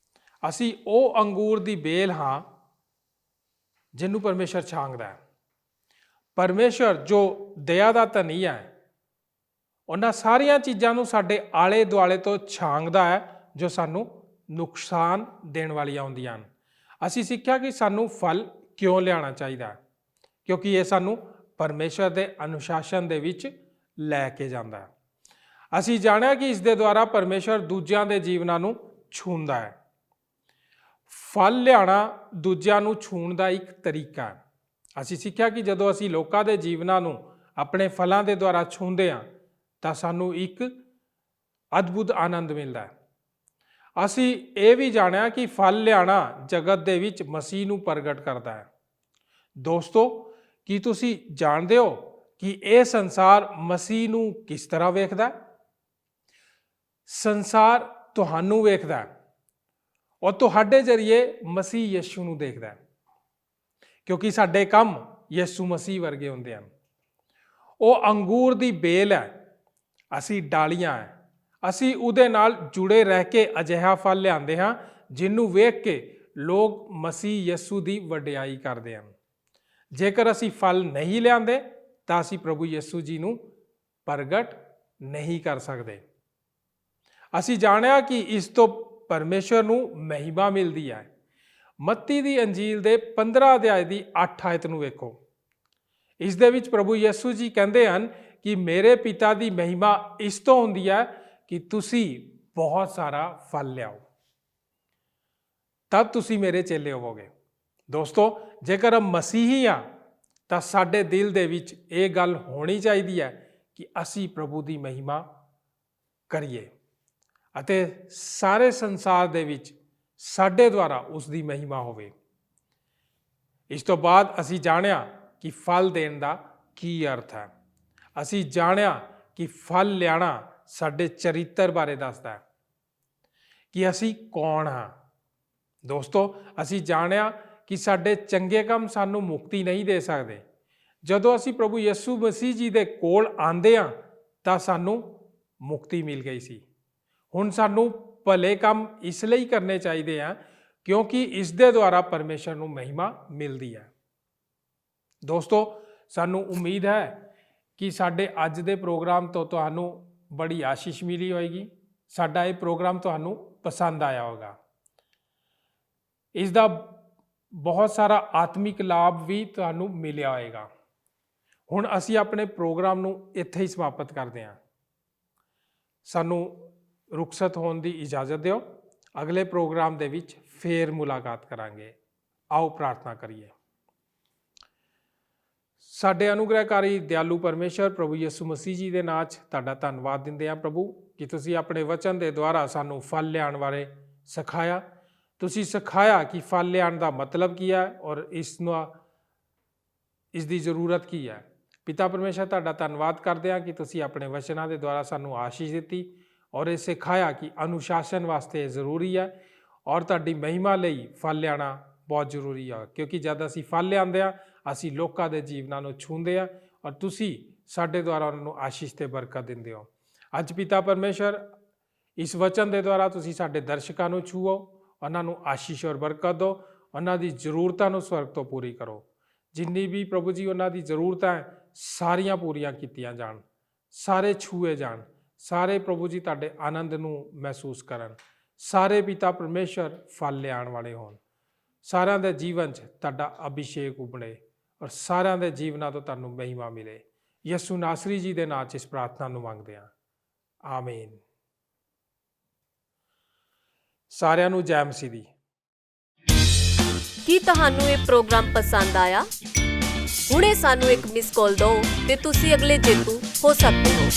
ਅਸੀਂ ਉਹ ਅੰਗੂਰ ਦੀ ਬੇਲ ਹਾਂ ਜਿਹਨੂੰ ਪਰਮੇਸ਼ਰ ਛਾਂਗਦਾ ਹੈ। ਪਰਮੇਸ਼ਰ ਜੋ ਦਇਆ ਦਾ ਧਨੀ ਹੈ, ਉਹਨਾਂ ਸਾਰੀਆਂ ਚੀਜ਼ਾਂ ਨੂੰ ਸਾਡੇ ਆਲੇ ਦੁਆਲੇ ਤੋਂ ਛਾਂਗਦਾ ਹੈ ਜੋ ਸਾਨੂੰ ਨੁਕਸਾਨ ਦੇਣ ਵਾਲੀਆਂ ਹੁੰਦੀਆਂ ਹਨ। ਅਸੀਂ ਸਿੱਖਿਆ ਕਿ ਸਾਨੂੰ ਫਲ ਕਿਉਂ ਲਿਆਉਣਾ ਚਾਹੀਦਾ ਹੈ, ਕਿਉਂਕਿ ਇਹ ਸਾਨੂੰ ਪਰਮੇਸ਼ਰ ਦੇ ਅਨੁਸ਼ਾਸਨ ਦੇ ਵਿੱਚ ਲੈ ਕੇ ਜਾਂਦਾ ਹੈ। ਅਸੀਂ ਜਾਣਿਆ ਕਿ ਇਸ ਦੇ ਦੁਆਰਾ ਪਰਮੇਸ਼ਰ ਦੂਜਿਆਂ ਦੇ ਜੀਵਨਾਂ ਨੂੰ ਛੂੰਹਦਾ ਹੈ। ਫਲ ਲਿਆਉਣਾ ਦੂਜਿਆਂ ਨੂੰ ਛੂਹਣ ਦਾ ਇੱਕ ਤਰੀਕਾ ਹੈ। ਅਸੀਂ ਸਿੱਖਿਆ ਕਿ ਜਦੋਂ ਅਸੀਂ ਲੋਕਾਂ ਦੇ ਜੀਵਨਾਂ ਨੂੰ ਆਪਣੇ ਫਲਾਂ ਦੇ ਦੁਆਰਾ ਛੂੰਹਦੇ ਹਾਂ ਤਾਂ ਸਾਨੂੰ ਇੱਕ ਅਦਭੁਤ ਆਨੰਦ ਮਿਲਦਾ ਹੈ। ਅਸੀਂ ਇਹ ਵੀ ਜਾਣਿਆ ਕਿ ਫਲ ਲਿਆਣਾ ਜਗਤ ਦੇ ਵਿੱਚ ਮਸੀਹ ਨੂੰ ਪ੍ਰਗਟ ਕਰਦਾ ਹੈ। ਦੋਸਤੋ, ਕੀ ਤੁਸੀਂ ਜਾਣਦੇ ਹੋ ਕਿ ਇਹ ਸੰਸਾਰ ਮਸੀਹ ਨੂੰ ਕਿਸ ਤਰ੍ਹਾਂ ਵੇਖਦਾ ਹੈ? ਸੰਸਾਰ ਤੁਹਾਨੂੰ ਵੇਖਦਾ ਹੈ ਔਰ ਤੁਹਾਡੇ ਜ਼ਰੀਏ ਮਸੀਹ ਯਿਸੂ ਨੂੰ ਦੇਖਦਾ ਹੈ, ਕਿਉਂਕਿ ਸਾਡੇ ਕੰਮ ਯਿਸੂ ਮਸੀਹ ਵਰਗੇ ਹੁੰਦੇ ਹਨ। ਉਹ ਅੰਗੂਰ ਦੀ ਬੇਲ ਹੈ, ਅਸੀਂ ਡਾਲੀਆਂ ਹੈ। ਅਸੀਂ ਉਹਦੇ ਨਾਲ ਜੁੜੇ ਰਹਿ ਕੇ ਅਜਿਹਾ ਫਲ ਲਿਆਉਂਦੇ ਹਾਂ ਜਿਹਨੂੰ ਵੇਖ ਕੇ ਲੋਕ ਮਸੀਹ ਯਿਸੂ ਦੀ ਵਡਿਆਈ ਕਰਦੇ ਹਨ। ਜੇਕਰ ਅਸੀਂ ਫਲ ਨਹੀਂ ਲਿਆਂਦੇ ਤਾਂ ਅਸੀਂ ਪ੍ਰਭੂ ਯਿਸੂ ਜੀ ਨੂੰ ਪ੍ਰਗਟ ਨਹੀਂ ਕਰ ਸਕਦੇ। ਅਸੀਂ ਜਾਣਿਆ ਕਿ ਇਸ ਤੋਂ ਪਰਮੇਸ਼ਵਰ ਨੂੰ ਮਹਿਮਾ ਮਿਲਦੀ ਹੈ। ਮੱਤੀ ਦੀ ਅੰਜੀਲ ਦੇ 15 ਅਧਿਆਇ ਦੀ 8 ਆਇਤ ਨੂੰ ਵੇਖੋ। ਇਸ ਦੇ ਵਿੱਚ ਪ੍ਰਭੂ ਯਿਸੂ ਜੀ ਕਹਿੰਦੇ ਹਨ ਕਿ ਮੇਰੇ ਪਿਤਾ ਦੀ ਮਹਿਮਾ ਇਸ ਤੋਂ ਹੁੰਦੀ ਹੈ ਕਿ ਤੁਸੀਂ ਬਹੁਤ ਸਾਰਾ ਫਲ ਲਿਆਓ, ਤਦ ਤੁਸੀਂ ਮੇਰੇ ਚੇਲੇ ਹੋਵੋਗੇ। ਦੋਸਤੋ, ਜੇਕਰ ਹਮ ਮਸੀਹੀ ਹਾਂ ਤਾਂ ਸਾਡੇ ਦਿਲ ਦੇ ਵਿੱਚ ਇਹ ਗੱਲ ਹੋਣੀ ਚਾਹੀਦੀ ਹੈ ਕਿ ਅਸੀਂ ਪ੍ਰਭੂ ਦੀ ਮਹਿਮਾ ਕਰੀਏ ਅਤੇ ਸਾਰੇ ਸੰਸਾਰ ਦੇ ਵਿੱਚ ਸਾਡੇ ਦੁਆਰਾ ਉਸ ਦੀ ਮਹਿਮਾ ਹੋਵੇ। ਇਸ ਤੋਂ ਬਾਅਦ ਅਸੀਂ ਜਾਣਿਆ ਕਿ ਫਲ ਦੇਣ ਦਾ ਕੀ ਅਰਥ ਹੈ। ਅਸੀਂ ਜਾਣਿਆ ਕਿ ਫਲ ਲਿਆਣਾ ਸਾਡੇ ਚਰਿੱਤਰ ਬਾਰੇ ਦੱਸਦਾ ਹੈ ਕਿ ਅਸੀਂ ਕੌਣ ਹਾਂ। ਦੋਸਤੋ, ਅਸੀਂ ਜਾਣਿਆ ਕਿ ਸਾਡੇ ਚੰਗੇ ਕੰਮ ਸਾਨੂੰ ਮੁਕਤੀ ਨਹੀਂ ਦੇ ਸਕਦੇ। ਜਦੋਂ ਅਸੀਂ ਪ੍ਰਭੂ ਯਿਸੂ ਮਸੀਹ ਜੀ ਦੇ ਕੋਲ ਆਉਂਦੇ ਹਾਂ ਤਾਂ ਸਾਨੂੰ ਮੁਕਤੀ ਮਿਲ ਗਈ ਸੀ। ਹੁਣ ਸਾਨੂੰ ਭਲੇ ਕੰਮ ਇਸ ਲਈ ਕਰਨੇ ਚਾਹੀਦੇ ਆ ਕਿਉਂਕਿ ਇਸ ਦੇ ਦੁਆਰਾ ਪਰਮੇਸ਼ਰ ਨੂੰ ਮਹਿਮਾ ਮਿਲਦੀ ਹੈ। ਦੋਸਤੋ, ਸਾਨੂੰ ਉਮੀਦ ਹੈ ਕਿ ਸਾਡੇ ਅੱਜ ਦੇ ਪ੍ਰੋਗਰਾਮ ਤੋਂ ਤੁਹਾਨੂੰ ਬੜੀ ਆਸ਼ੀਸ਼ ਮਿਲੀ ਹੋਏਗੀ। ਸਾਡਾ ਇਹ ਪ੍ਰੋਗਰਾਮ ਤੁਹਾਨੂੰ ਪਸੰਦ ਆਇਆ ਹੋਗਾ। ਇਸ ਦਾ ਬਹੁਤ ਸਾਰਾ ਆਤਮਿਕ ਲਾਭ ਵੀ ਤੁਹਾਨੂੰ ਮਿਲਿਆ ਹੋਏਗਾ। ਹੁਣ ਅਸੀਂ ਆਪਣੇ ਪ੍ਰੋਗਰਾਮ ਨੂੰ ਇੱਥੇ ਹੀ ਸਮਾਪਤ ਕਰਦੇ ਹਾਂ। ਸਾਨੂੰ ਰੁਖਸਤ ਹੋਣ ਦੀ ਇਜਾਜ਼ਤ ਦਿਓ। ਅਗਲੇ ਪ੍ਰੋਗਰਾਮ ਦੇ ਵਿੱਚ ਫੇਰ ਮੁਲਾਕਾਤ ਕਰਾਂਗੇ। ਆਓ ਪ੍ਰਾਰਥਨਾ ਕਰੀਏ। ਸਾਡੇ ਅਨੁਗ੍ਰਹਕਾਰੀ ਦਿਆਲੂ ਪਰਮੇਸ਼ਰ ਪ੍ਰਭੂ ਯਿਸੂ ਮਸੀਹ ਜੀ ਦੇ ਨਾਂ 'ਚ ਤੁਹਾਡਾ ਧੰਨਵਾਦ ਦਿੰਦੇ ਹਾਂ ਪ੍ਰਭੂ ਕਿ ਤੁਸੀਂ ਆਪਣੇ ਵਚਨ ਦੇ ਦੁਆਰਾ ਸਾਨੂੰ ਫਲ ਲਿਆਉਣ ਬਾਰੇ ਸਿਖਾਇਆ। ਤੁਸੀਂ ਸਿਖਾਇਆ ਕਿ ਫਲ ਲਿਆਉਣ ਦਾ ਮਤਲਬ ਕੀ ਹੈ ਔਰ ਇਸ ਦੀ ਜ਼ਰੂਰਤ ਕੀ ਹੈ। ਪਿਤਾ ਪਰਮੇਸ਼ਰ, ਤੁਹਾਡਾ ਧੰਨਵਾਦ ਕਰਦੇ ਹਾਂ ਕਿ ਤੁਸੀਂ ਆਪਣੇ ਵਚਨਾਂ ਦੇ ਦੁਆਰਾ ਸਾਨੂੰ ਆਸ਼ੀਸ਼ ਦਿੱਤੀ ਔਰ ਇਹ ਸਿਖਾਇਆ ਕਿ ਅਨੁਸ਼ਾਸਨ ਵਾਸਤੇ ਜ਼ਰੂਰੀ ਹੈ ਔਰ ਤੁਹਾਡੀ ਮਹਿਮਾ ਲਈ ਫਲ ਲਿਆਉਣਾ ਬਹੁਤ ਜ਼ਰੂਰੀ ਹੈ, ਕਿਉਂਕਿ ਜਦ ਅਸੀਂ ਫਲ ਲਿਆਉਂਦੇ ਹਾਂ ਅਸੀਂ ਲੋਕਾਂ ਦੇ ਜੀਵਨਾਂ ਨੂੰ ਛੂੰਹਦੇ ਹਾਂ ਔਰ ਤੁਸੀਂ ਸਾਡੇ ਦੁਆਰਾ ਉਹਨਾਂ ਨੂੰ ਆਸ਼ੀਸ਼ ਤੇ ਬਰਕਤ ਦਿੰਦੇ ਹੋ। ਅੱਜ ਪਿਤਾ ਪਰਮੇਸ਼ਰ, ਇਸ ਵਚਨ ਦੇ ਦੁਆਰਾ ਤੁਸੀਂ ਸਾਡੇ ਦਰਸ਼ਕਾਂ ਨੂੰ ਛੂਹੋ, ਉਹਨਾਂ ਨੂੰ ਆਸ਼ੀਸ਼ ਔਰ ਬਰਕਤ ਦਿਓ, ਉਹਨਾਂ ਦੀ ਜ਼ਰੂਰਤਾਂ ਨੂੰ ਸਵਰਗ ਤੋਂ ਪੂਰੀ ਕਰੋ। ਜਿੰਨੀ ਵੀ ਪ੍ਰਭੂ ਜੀ ਉਹਨਾਂ ਦੀ ਜ਼ਰੂਰਤਾਂ ਹੈ ਸਾਰੀਆਂ ਪੂਰੀਆਂ ਕੀਤੀਆਂ ਜਾਣ, ਸਾਰੇ ਛੂਏ ਜਾਣ, ਸਾਰੇ ਪ੍ਰਭੂ ਜੀ ਤੁਹਾਡੇ ਆਨੰਦ ਨੂੰ ਮਹਿਸੂਸ ਕਰਨ। ਸਾਰੇ ਪਿਤਾ ਪਰਮੇਸ਼ਰ ਫਲ ਲਿਆਉਣ ਵਾਲੇ ਹੋਣ। ਸਾਰਿਆਂ ਦੇ ਜੀਵਨ 'ਚ ਤੁਹਾਡਾ ਅਭਿਸ਼ੇਕ ਉਬੜੇ ਔਰ ਸਾਰਿਆਂ ਦੇ ਜੀਵਨਾਂ ਤੋਂ ਤੁਹਾਨੂੰ ਮਹਿਮਾ ਮਿਲੇ। ਯਿਸੂ ਨਾਸਰੀ ਜੀ ਦੇ ਨਾਂ 'ਚ ਇਸ ਪ੍ਰਾਰਥਨਾ ਨੂੰ ਮੰਗਦੇ ਹਾਂ। ਆਮੀਨ। ਸਾਰਿਆਂ ਨੂੰ ਜੈ ਮਸੀਹ ਦੀ। ਕੀ ਤੁਹਾਨੂੰ ਇਹ ਪ੍ਰੋਗਰਾਮ ਪਸੰਦ ਆਇਆ? ਹੁਣੇ ਸਾਨੂੰ ਇੱਕ ਮਿਸ ਕਾਲ ਦਿਓ ਤੇ ਤੁਸੀਂ ਅਗਲੇ ਜੇਤੂ ਹੋ ਸਕਦੇ ਹੋ।